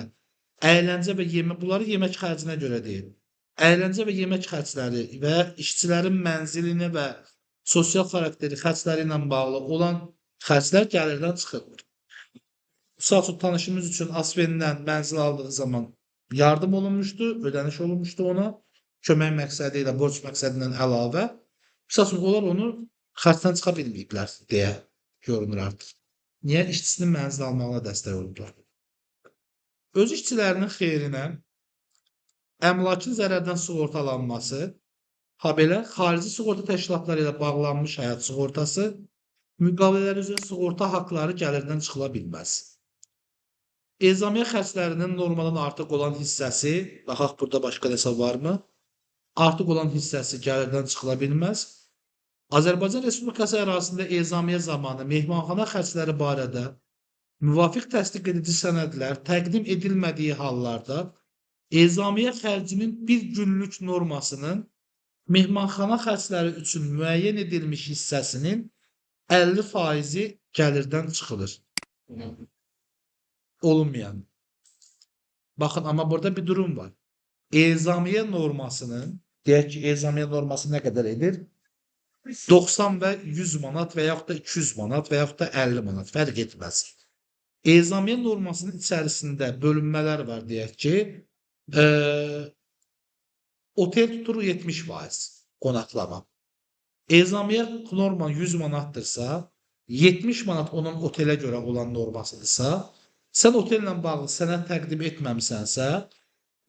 əyləncə və yemək, bunları yemək xərcinə görə deyil. Əyləncə və yemək xərcləri və işçilərin mənzilini və sosial xarakteri xərcləri ilə bağlı olan xərclər gəlirdən çıxılmır. Misal üçün, tanışımız üçün Asvenindən mənzil aldığı zaman yardım olunmuşdu, ödəniş olunmuşdu ona, kömək məqsədi ilə, borc məqsədindən əlavə. Misal üçün, onlar onu xərcdən çıxa bilməyiblər deyə görünür artıq. Niyə? İşçisinin mənzil almağına dəstək olublar. Öz işçilərinin xeyrinə əmlakın zərərdən sığortalanması, habelə xarici sığorta təşkilatları ilə bağlanmış həyat sığortası, müqavilələr üzrə sığorta haqları gəlirdən çıxıla bilməz. Ezamiyə xərclərinin normadan artıq olan hissəsi, baxaq burada başqa nəsə varmı? Artıq olan hissəsi gəlirdən çıxıla bilməz. Azərbaycan Respublikası ərazisində ezamiyə zamanı mehmanxana xərcləri barədə müvafiq təsdiq edici sənədlər təqdim edilmədiyi hallarda ezamiyə xərcinin bir günlük normasının mehmanxana xərcləri üçün müəyyən edilmiş hissəsinin 50% gəlirdən çıxılır. Olunmayan. Baxın, amma burada bir durum var. Ezamiyə normasının, deyək ki, ezamiyə norması nə qədər edir? 90 və 100 manat və yaxud da 200 manat və yaxud da 50 manat, fərq etməz. Ezamiyə normasının içərisində bölünmələr var, deyək ki, otel tutur 70% qonaqlama. Ezamiyə norma 100 manatdırsa, 70 manat onun otelə görə olan normasıdırsa, sən otellə bağlı sənəd təqdim etməmisənsə,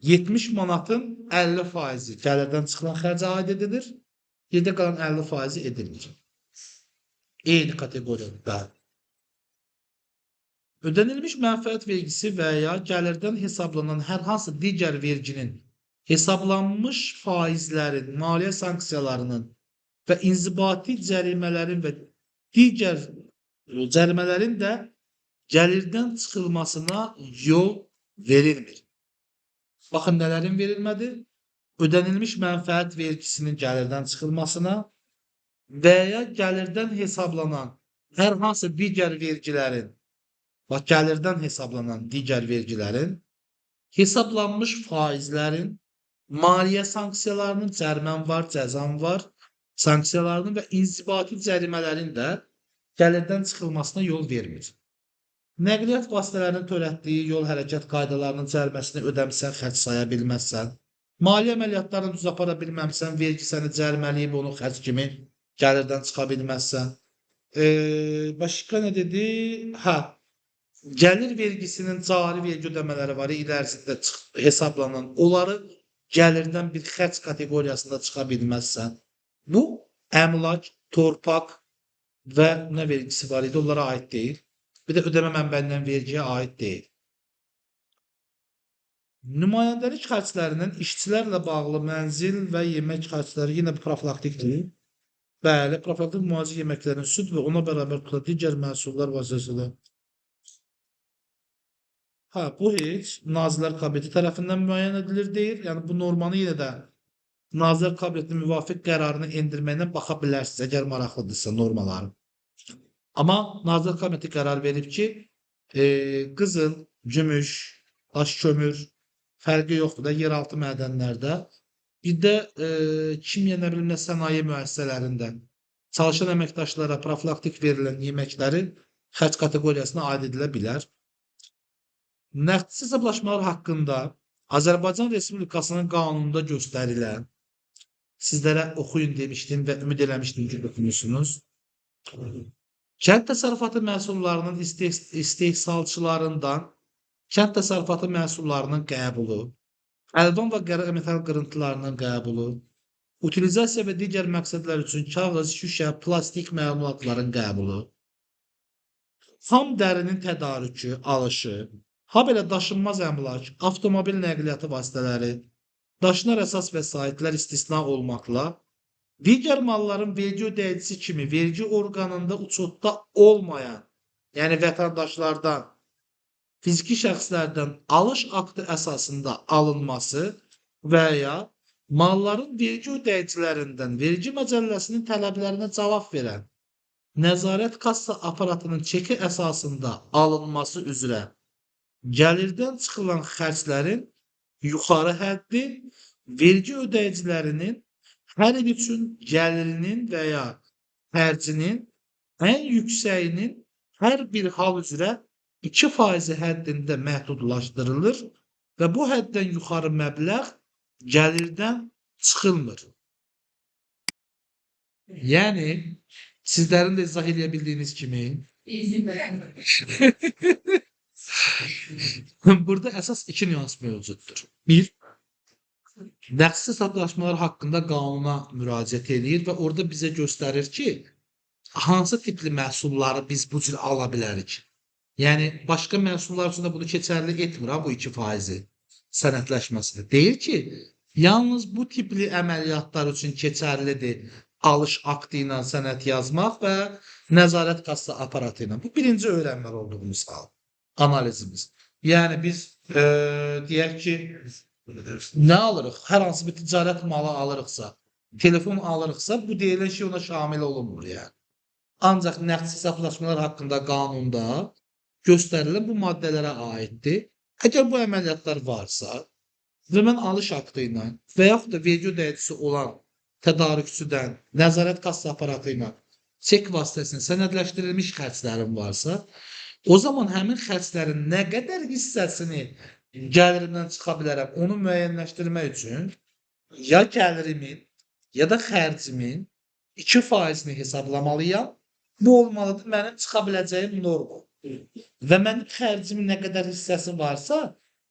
70 manatın 50% gəlirdən çıxılan xərcə aid edilir, yerdə qalan 50% edilmir. Eyni kateqoriyada. Ödənilmiş mənfəət vergisi və ya gəlirdən hesablanan hər hansı digər verginin hesablanmış faizlərin, maliyyə sanksiyalarının və inzibati cərimələrin və digər cərimələrin də gəlirdən çıxılmasına yol verilmir. Baxın, nələrin verilmədi? Ödənilmiş mənfəət vergisinin gəlirdən çıxılmasına və ya gəlirdən hesablanan hər hansı digər vergilərin, bax, gəlirdən hesablanan digər vergilərin, hesablanmış faizlərin, maliyyə sanksiyalarının, cərimən var, cəzam var, sanksiyalarının və inzibati cərimələrin də gəlirdən çıxılmasına yol vermir. Nəqliyyat vasitələrinin törətdiyi yol hərəkət qaydalarının cəriməsini ödəmisən, xərc saya bilməzsən, maliyyə əməliyyatlarını düz apara bilməmsən, vergi səni cərimələyib, onu xərc kimi gəlirdən çıxa bilməzsən. Başqa nə dedi? Hə, gəlir vergisinin cari vergi ödəmələri var, il ərzində hesablanan, onları gəlirdən bir xərc kateqoriyasında çıxa bilməzsən. Bu, əmlak, torpaq və nə vergisi var idi, onlara aid deyil. Bir də ödəmə mənbəyindən vergiyə aid deyil. Nümayəndəlik xərclərinin işçilərlə bağlı mənzil və yemək xərcləri yenə profilaktikdir. Bəli, profilaktik müalicə yeməklərinin süd və ona bərabər tutulan digər məhsullar vasitəsilə. Hə, bu heç Nazirlər Kabineti tərəfindən müəyyən edilir deyir. Yəni bu normanı yenə də Nazirlər Kabinetinin müvafiq qərarını endirməyinə baxa bilərsiniz, əgər maraqlıdırsa normaları. Amma Nazirlər Kabineti qərar verib ki, qızıl, gümüş, daş kömür fərqi yoxdur da yeraltı mədənlərdə. Bir də kimya, nə bilim, sənaye müəssisələrində çalışan əməkdaşlara profilaktik verilən yeməkləri xərc kateqoriyasına aid edilə bilər. Nəqdsiz hesablaşmalar haqqında Azərbaycan Respublikasının qanununda göstərilən, sizlərə oxuyun demişdim və ümid eləmişdim ki, oxumusunuz. Kənd təsərrüfatı məhsullarının istehsalçılarından kənd təsərrüfatı məhsullarının qəbulu, əlvan və qara metal qırıntılarının qəbulu, utilizasiya və digər məqsədlər üçün kağız, şüşə, plastik məmulatların qəbulu, xam dərinin tədarükü, alışı, habelə daşınmaz əmlak, avtomobil nəqliyyatı vasitələri, daşınar əsas vəsaitlər istisna olmaqla, digər malların vergi ödəyicisi kimi vergi orqanında uçotda olmayan, yəni vətəndaşlardan, fiziki şəxslərdən alış aktı əsasında alınması və ya malların vergi ödəyicilərindən vergi məcəlləsinin tələblərinə cavab verən nəzarət kassa aparatının çeki əsasında alınması üzrə gəlirdən çıxılan xərclərin yuxarı həddi vergi ödəyicilərinin hər il üçün gəlirinin və ya xərcinin ən yüksəyinin hər bir hal üzrə 2% həddində məhdudlaşdırılır və bu həddən yuxarı məbləğ gəlirdən çıxılmır. Yəni, sizlərin də izah edə bildiyiniz kimi, burada əsas iki nüans mövcuddur. Bir, nəqdsiz hesablaşmalar haqqında qanuna müraciət edir və orada bizə göstərir ki, hansı tipli məhsulları biz bu cür ala bilərik. Yəni, başqa məhsullar üçün də bunu keçərli etmir, bu 2%-i sənədləşməsidir. Deyir ki, yalnız bu tipli əməliyyatlar üçün keçərlidir alış aktı ilə sənəd yazmaq və nəzarət kassa aparatı ilə. Bu birinci öyrənməli olduğumuz hal, analizimiz. Yəni, biz deyək ki, nə alırıq? Hər hansı bir ticarət malı alırıqsa, telefon alırıqsa, bu deyilən şey ona şamil olunmur, yəni. Ancaq nəqdsiz hesablaşmalar haqqında qanunda göstərilən bu maddələrə aiddir. Əgər bu əməliyyatlar varsa və mən alış aktı ilə və yaxud da vergi ödəyicisi olan tədarükçüdən nəzarət kassa aparatı ilə çek vasitəsilə sənədləşdirilmiş xərclərim varsa, o zaman həmin xərclərin nə qədər hissəsini gəlirimdən çıxa bilərəm, onu müəyyənləşdirmək üçün ya gəlirimin, ya da xərcimin 2%-ni hesablamalıyam. Bu olmalıdır mənim çıxa biləcəyim norma. Və mənim xərcimin nə qədər hissəsi varsa,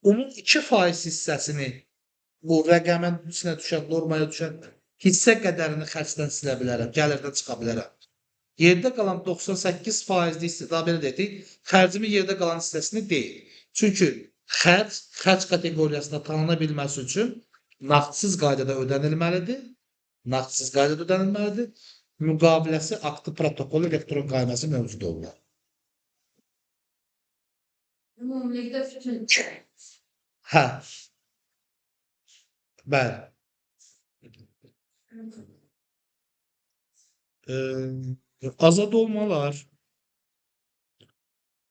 onun 2% hissəsini bu rəqəmin içinə düşən, normaya düşən hissə qədərini xərcdən silə bilərəm, gəlirdən çıxa bilərəm. Yerdə qalan 98% istifadə edirik. Xərcimin yerdə qalan hissəsini deyil. Çünki xərc kateqoriyasında tanına bilməsi üçün nağdsız qaydada ödənilməlidir. Nağdsız qaydada ödənilməlidir. Müqaviləsi, aktı, protokolu, elektron qayması mövcud olur. Ümumilikdə bütün Hə. Bəli. Azad olmalar.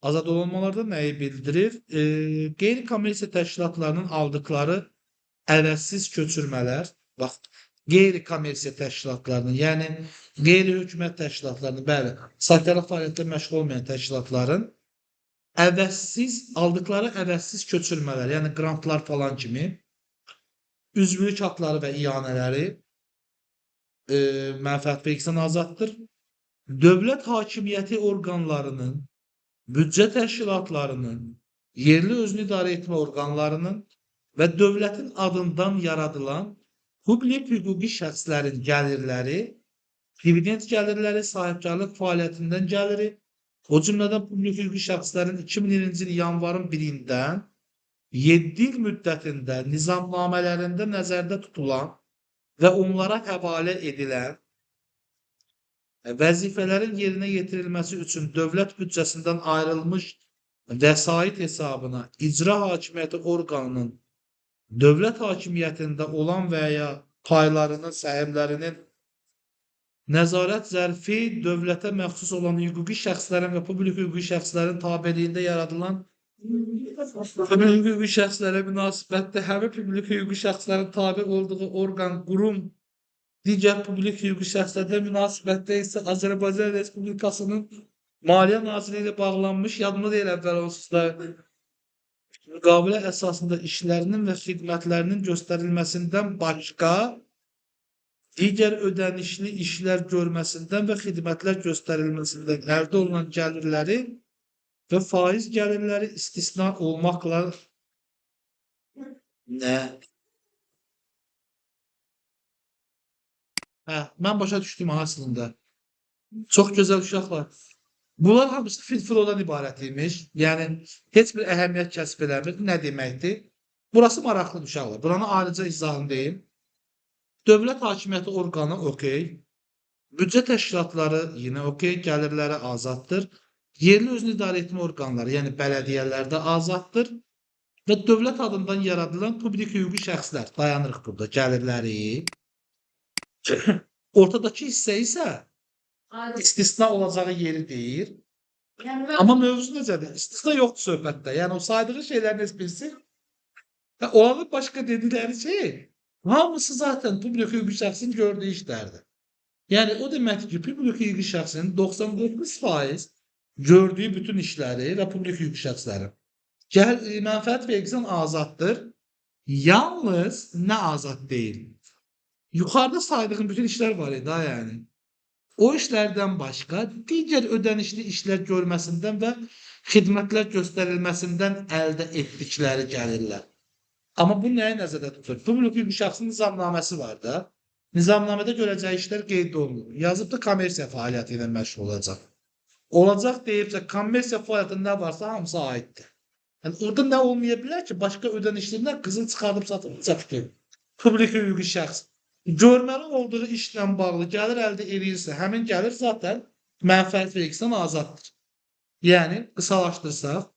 Azad olmalarda nəyi bildirir? Qeyri-kommersiya təşkilatlarının aldıqları əvəzsiz köçürmələr, bax, qeyri-kommersiya təşkilatlarının, yəni qeyri-hökumət təşkilatlarının, bəli, sosial fəaliyyətlə məşğul olmayan təşkilatların aldıqları əvəzsiz köçürmələr, yəni qrantlar falan kimi üzvlük haqları və iyanələri mənfəət vergisindən azaddır. Dövlət hakimiyyəti orqanlarının, büdcə təşkilatlarının, yerli özünü idarə etmə orqanlarının və dövlətin adından yaradılan publik hüquqi şəxslərin gəlirləri, dividend gəlirləri, sahibkarlıq fəaliyyətindən gəliri, o cümlədən publik hüquqi şəxslərin 2020-ci il yanvarın 1-dən 7 il müddətində nizamnamələrində nəzərdə tutulan və onlara həvalə edilən vəzifələrin yerinə yetirilməsi üçün dövlət büdcəsindən ayrılmış vəsait hesabına icra hakimiyyəti orqanının dövlət hakimiyyətində olan və ya paylarının, səhmlərinin nəzarət zərfi dövlətə məxsus olan hüquqi şəxslərin və publik hüquqi şəxslərin tabeliyində yaradılan publik hüquqi şəxslərə münasibətdə həmin publik hüquqi şəxslərin tabe olduğu orqan, qurum, digər publik hüquqi şəxslərdə münasibətdə isə Azərbaycan Respublikasının Maliyyə Nazirliyi ilə bağlanmış, yadımda deyil əvvəl onsuz da müqavilə əsasında işlərinin və xidmətlərinin göstərilməsindən başqa digər ödənişli işlər görməsindən və xidmətlər göstərilməsindən əldə olunan gəlirləri və faiz gəlirləri istisna olmaqla nə? Mən başa düşdüm aslında. Çox gözəl uşaqlar. Bunlar hamısı filtrodan ibarət imiş. Yəni, heç bir əhəmiyyət kəsb eləmir. Nə deməkdir? Burası maraqlı uşaqlar. Buranı ayrıca izahını deyim. Dövlət hakimiyyəti orqanı okey. Büdcə təşkilatları yenə okey. Gəlirləri azaddır. Yerli özünü idarə etmə orqanları, yəni bələdiyyələr də azaddır. Və dövlət adından yaradılan publik hüquqi şəxslər, dayanırıq burada, gəlirləri. Ortadakı hissə isə istisna olacağı yeri deyir. Amma mövzu necədir? İstisna yoxdur söhbətdə. Yəni, o saydığı şeylərin heç birisi olanın başqa dedikləri şey hamısı zaten publik hüquqi şəxsin gördüyü işlərdir. Yəni, o deməkdir ki, publik hüquqi şəxsin 99% gördüyü bütün işləri və publik hüquqi şəxslərin mənfəət vergisindən azaddır. Yalnız nə azad deyil? Yuxarıda saydığım bütün işlər var idi, yəni. O işlərdən başqa digər ödənişli işlər görməsindən və xidmətlər göstərilməsindən əldə etdikləri gəlirlər. Amma bu nəyə nəzərdə tutur? Publik hüquqi şəxsin nizamnaməsi var da. Nizamnamədə görəcəyi işlər qeyd olunur. Yazıb da kommersiya fəaliyyəti ilə məşğul olacaq. Olacaq deyibsə, kommersiya fəaliyyəti nə varsa hamısı aiddir. Yəni, orada nə olmaya bilər ki, başqa ödənişlindən qızıl çıxardıb satılacaq ki, publik hüquqi şəxs görməli olduğu işlə bağlı gəlir əldə edirsə, həmin gəlir zaten mənfəət vergisindən azaddır. Yəni, qısalaşdırsaq,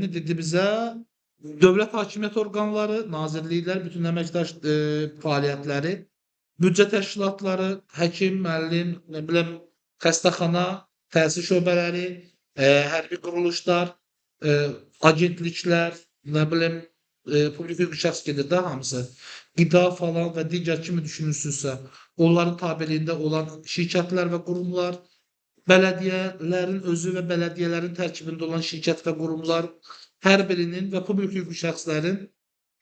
nə dedi bizə? Dövlət hakimiyyət orqanları, nazirliklər, bütün əməkdaş fəaliyyətləri, büdcə təşkilatları, həkim, müəllim, nə biləm, xəstəxana, təhsil şöbələri, hərbi quruluşlar, agentliklər, nə bilim, publik hüquqi şəxs gedir də hamısı, qida falan və digər kimi düşünürsünüzsə, onların tabeliyində olan şirkətlər və qurumlar, bələdiyyələrin özü və bələdiyyələrin tərkibində olan şirkət və qurumlar, hər birinin və publik hüquqi şəxslərin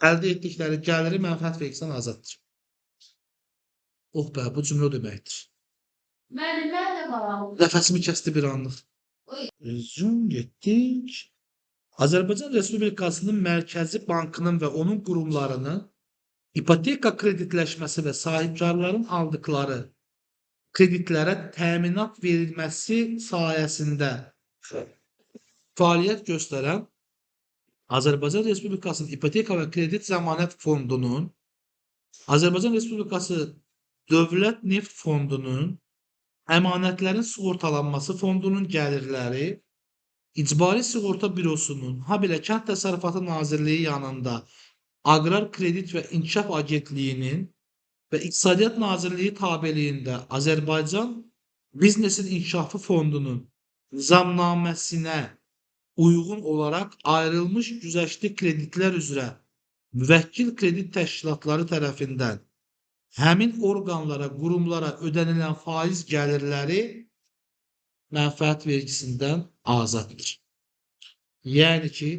əldə etdikləri gəliri mənfəət vergisindən azaddır. Oh bə, bu cümlə o deməkdir. Mən də qalam. Nəfəsimi kəsdi bir anlıq. Zoom getdik. Azərbaycan Respublikasının Mərkəzi Bankının və onun qurumlarının ipoteka kreditləşməsi və sahibkarların aldıqları kreditlərə təminat verilməsi sayəsində fəaliyyət göstərən Azərbaycan Respublikasının İpoteka və Kredit Zəmanət Fondunun, Azərbaycan Respublikası Dövlət Neft Fondunun, Əmanətlərin Sığortalanması Fondunun gəlirləri, İcbari Sığorta Bürosunun, habelə Kənd Təsərrüfatı Nazirliyi yanında Aqrar Kredit və İnkişaf Agentliyinin və İqtisadiyyat Nazirliyi tabeliyində Azərbaycan Biznesin İnkişafı Fondunun nizamnaməsinə uyğun olaraq ayrılmış güzəştli kreditlər üzrə müvəkkil kredit təşkilatları tərəfindən həmin orqanlara, qurumlara ödənilən faiz gəlirləri mənfəət vergisindən azaddır. Yəni ki,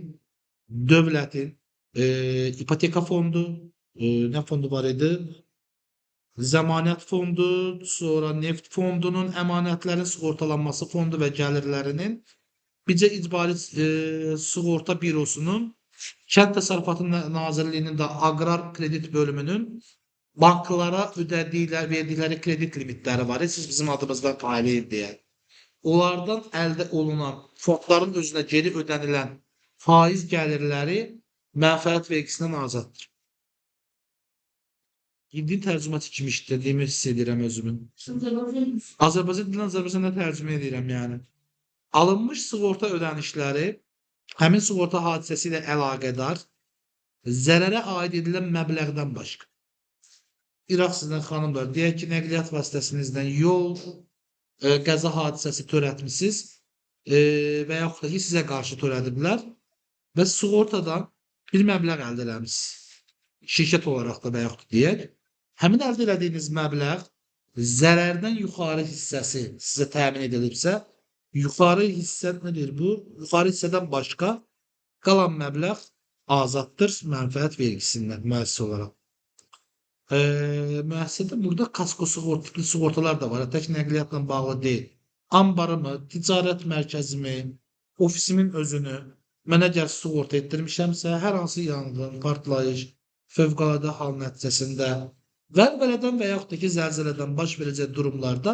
dövlətin ipoteka fondu, nə fondu var idi? Zəmanət fondu, sonra neft fondunun, əmanətlərin sığortalanması fondu və gəlirlərinin, bircə İcbari Sığorta Bürosunun, Kənd Təsərrüfatı Nazirliyinin də Aqrar Kredit bölümünün banklara verdikləri kredit limitləri var. Siz bizim adımızdan failəyin deyə. Onlardan əldə olunan fondların özünə geri ödənilən faiz gəlirləri mənfəət vergisindən azaddır. İndi tərcüməçi kimi işlədiyimi hiss edirəm özümün. Azərbaycan dilindən Azərbaycanda tərcümə edirəm yəni. Alınmış sığorta ödənişləri həmin sığorta hadisəsi ilə əlaqədar zərərə aid edilən məbləğdən başqa. İraq sizdən xanımlar, deyək ki, nəqliyyat vasitəsinizdən yol, qəza hadisəsi törətmişsiniz və yaxud da ki, sizə qarşı törədiblər və sığortadan bir məbləğ əldə eləmişsiniz. Şirkət olaraq da və yaxud deyək. Həmin əldə elədiyiniz məbləğ zərərdən yuxarı hissəsi sizə təmin edilibsə, yuxarı hissə nədir bu? Yuxarı hissədən başqa qalan məbləğ azaddır mənfəət vergisindən müəssisə olaraq. Müəssisədə burada kasko sığortalar da var. Tək nəqliyyatla bağlı deyil. Ambarımı, ticarət mərkəzimi, ofisimin özünü mənə gəl sığorta etdirmişəmsə, hər hansı yanğın, partlayış, fövqəladə hal nəticəsində vəlvələdən və yaxud da ki, zəlzələdən baş verəcək durumlarda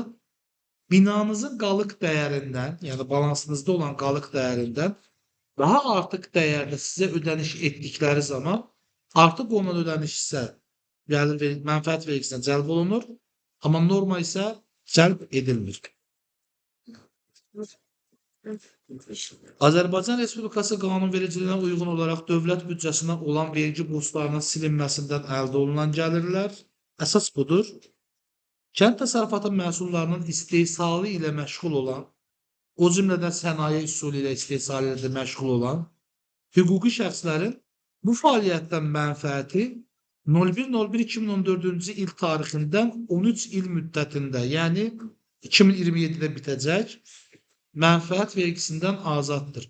binanızın qalıq dəyərindən, yəni balansınızda olan qalıq dəyərindən daha artıq dəyərdə sizə ödəniş etdikləri zaman artıq onun ödəniş isə mənfəət vergisindən cəlb olunur, amma norma isə cəlb edilmir. Azərbaycan Respublikası qanunvericiliyinə uyğun olaraq dövlət büdcəsinə olan vergi burslarının silinməsindən əldə olunan gəlirlər əsas budur. Kənd təsərrüfatı məhsullarının istehsalı ilə məşğul olan, o cümlədən sənaye üsulu ilə istehsalı ilə məşğul olan hüquqi şəxslərin bu fəaliyyətdən mənfəəti 01.01.2014-cü il tarixindən 13 il müddətində, yəni 2027-də bitəcək, mənfəət vergisindən azaddır.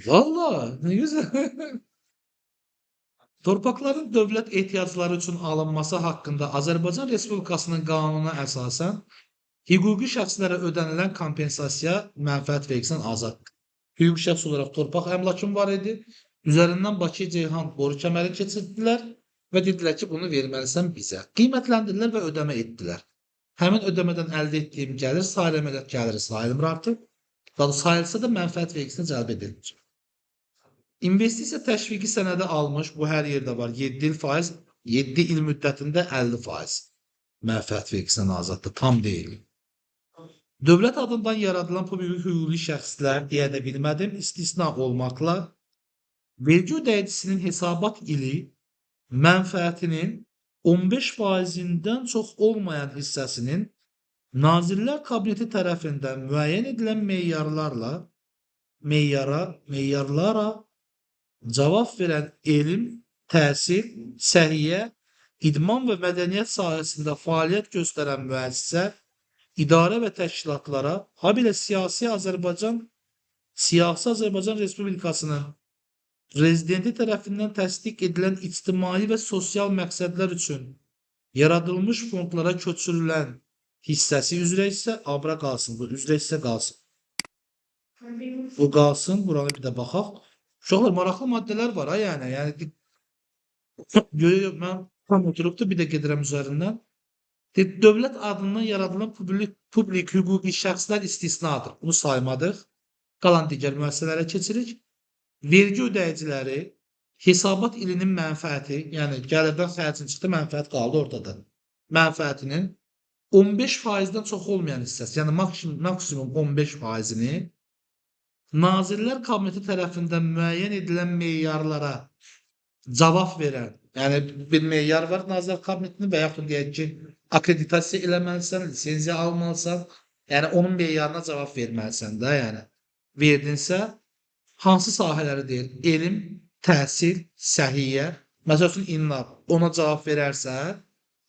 Valla, nə güzel. Torpaqların dövlət ehtiyacları üçün alınması haqqında Azərbaycan Respublikasının qanununa əsasən hüquqi şəxslərə ödənilən kompensasiya mənfəət vergisindən azaddır. Hüquqi şəxs olaraq torpaq əmlakım var idi. Üzərindən Bakı-Ceyhan boru kəməri keçirdilər və dedilər ki, bunu verməlisən bizə. Qiymətləndirdilər və ödəmə etdilər. Həmin ödəmədən əldə etdiyim gəlir sayılı əməliyyat gəliri sayılmır artıq. Sayılsa da mənfəət vergisinə cəlb edilir. İnvestisiya təşviqi sənədi almış, bu hər yerdə var. 7 il faiz, 7 il müddətində 50% mənfəət vergisindən azaddır, tam deyil. Dövlət adından yaradılan publik hüquqi şəxslər deyə də bilmədim, istisna olmaqla vergi ödəyicisinin hesabat ili mənfəətinin 15%-dən çox olmayan hissəsinin Nazirlər Kabineti tərəfindən müəyyən edilən meyarlara cavab verən elm, təhsil, səhiyyə, idman və mədəniyyət sahəsində fəaliyyət göstərən müəssisə, idarə və təşkilatlara, habelə siyasi Azərbaycan Respublikasının Prezidenti tərəfindən təsdiq edilən ictimai və sosial məqsədlər üçün yaradılmış fondlara köçürülən hissəsi üzrə isə abra qalsın, bu üzrə hissə qalsın. Bu qalsın, buranı bir də baxaq. Uşaqlar, maraqlı maddələr var ha, yəni mən tam oturubdu, bir də gedirəm üzərindən. Dövlət adından yaradılan publik hüquqi şəxslər istisnadır. Bunu saymadıq. Qalan digər müəssisələrə keçirik. Vergi ödəyiciləri hesabat ilinin mənfəəti, yəni gəlirdən xərcin çıxdı, mənfəət qaldı ortada. Mənfəətinin 15%-dən çox olmayan hissəsi, yəni maksimum 15%-ni Nazirlər Kabineti tərəfindən müəyyən edilən meyarlara cavab verən, yəni bir meyar var Nazirlər Kabinetinin və yaxud deyək ki, akreditasiya eləməlisən, lisenziya almalısan, yəni onun meyarına cavab verməlisən də, yəni verdinsə, hansı sahələri deyir? Elm, təhsil, səhiyyə, məsəl üçün İNNAB ona cavab verərsə,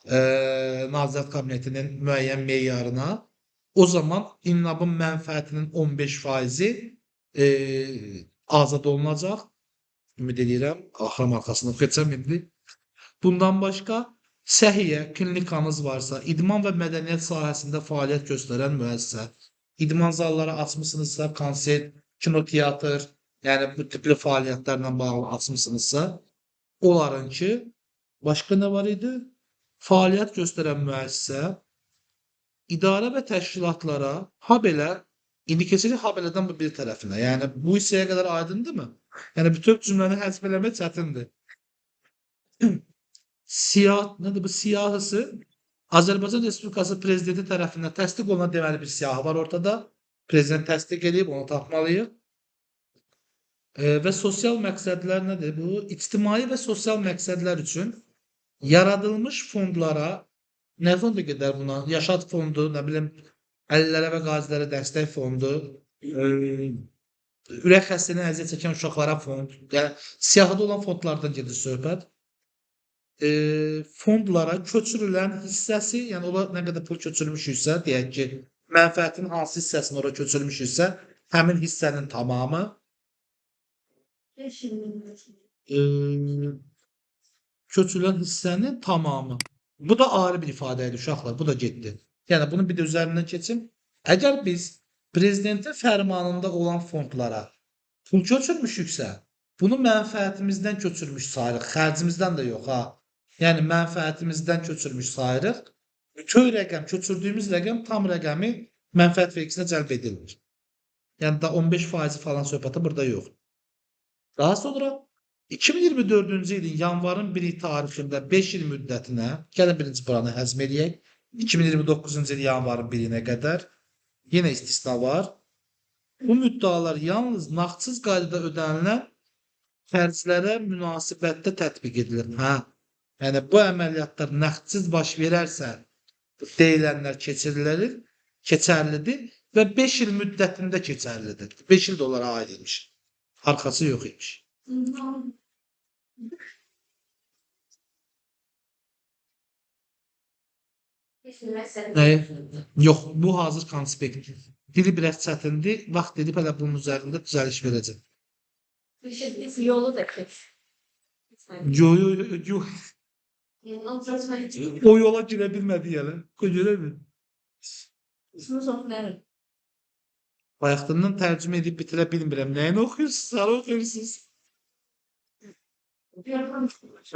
Nazirlər Kabinetinin müəyyən meyarına, o zaman İNNABın mənfəətinin 15%-i azad olunacaq. Ümid edirəm, axıram arxasını oxuyacam indi. Bundan başqa, səhiyyə, klinikanız varsa, idman və mədəniyyət sahəsində fəaliyyət göstərən müəssisə, idman zalları açmısınızsa, konsert, kinoteatr, yəni bu tipli fəaliyyətlərlə bağlı açmısınızsa, onlarınki, başqa nə var idi? Fəaliyyət göstərən müəssisə, idarə və təşkilatlara, habelə, indi keçirik habelədən bu bir tərəfinə. Yəni, bu hissəyə qədər aydındırmı? Yəni, bütöv cümləni həzf eləmək çətindir. Nədir bu siyahısı? Azərbaycan Respublikası Prezidenti tərəfindən təsdiq olunan deməli bir siyahı var ortada. Prezident təsdiq edib, onu tapmalıyıq. Və sosial məqsədlər nədir? Bu, ictimai və sosial məqsədlər üçün yaradılmış fondlara, nə fondu gedər buna? Yaşad fondu, nə bilim, əlillərə və qazilərə dəstək fondu, ürək xəstəliyinə əziyyət çəkən uşaqlara fond, yəni siyahıda olan fondlardan gedir söhbət. Fondlara köçürülən hissəsi, yəni ola nə qədər pul köçürmüşüksə, deyək ki, mənfəətin hansı hissəsini ora köçürmüşüksə, həmin hissənin tamamı, köçürülən hissənin tamamı. Bu da ayrı bir ifadə idi uşaqlar, bu da getdi. Yəni bunu bir də üzərindən keçim. Əgər biz prezidentin fərmanında olan fondlara pul köçürmüşüksə, bunu mənfəətimizdən köçürmüş sayırıq, xərcimizdən də yox ha. Yəni mənfəətimizdən köçürmüş sayırıq. Bütün rəqəm, köçürdüyümüz rəqəm tam rəqəmi mənfəət vergisinə cəlb edilir. Yəni da 15% falan söhbəti burada yox. Daha sonra 2024-cü ilin yanvarın 1-i tarixində 5 il müddətinə, gəlin birinci buranı həzm edək, 2029-cu il yanvarın 1-inə qədər yenə istisna var. Bu müddalar yalnız nağdsız qaydada ödənilən xərclərə münasibətdə tətbiq edilir. Hə, yəni bu əməliyyatlar nağdsız baş verərsə, deyilənlər keçərlidir və 5 il müddətində keçərlidir. 5 il də onlara aid imiş. Arxası yox imiş. Yox, bu hazır konspekt. Dili biraz çətindir. Vaxt edib hələ bunun üzərində düzəliş verəcəm. Yolu da kes. Yo. O yola girə bilmədi yəni. Görə mi? Bayaqdan tərcümə edib bitirə bilmirəm. Nəyini oxuyursunuz? Sarı oxuyursunuz.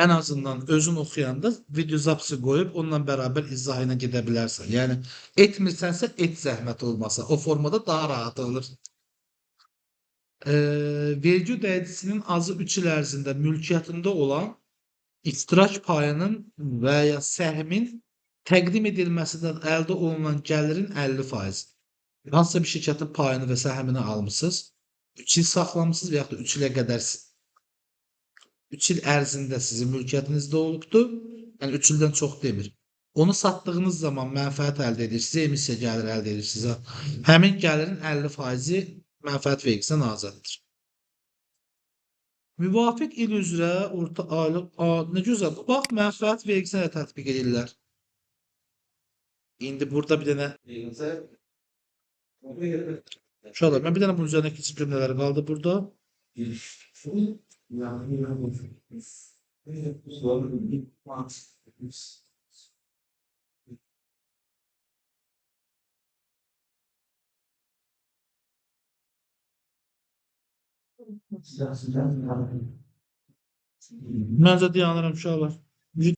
Ən azından özün oxuyanda video zapsı qoyub onunla bərabər izah ilə gedə bilərsən. Yəni etmirsənsə et zəhmət olmasa. O formada daha rahat olur. Vergi ödəyicisinin azı 3 il ərzində mülkiyyətində olan iştirak payının və ya səhmin təqdim edilməsindən əldə olunan gəlirin 50%. Hansısa bir şirkətin payını və səhmini almışsınız, 3 il saxlamısınız və yaxud da 3 ilə qədər 3 il ərzində sizin mülkiyyətinizdə olubdur. Yəni 3 ildən çox demir. Onu satdığınız zaman mənfəət əldə edirsiniz, emissiya gəliri əldə edirsiniz. Həmin gəlirin 50%-i mənfəət vergisindən azaddır. Müvafiq il üzrə orta aylıq, nə gözəl. Bax, mənfəət vergisinə də tətbiq edirlər. İndi burada bir dənə uşaqlar, mən bir dənə bunun üzərində keçib cümlələri qaldı burada. Məncə dayanıram uşaqlar.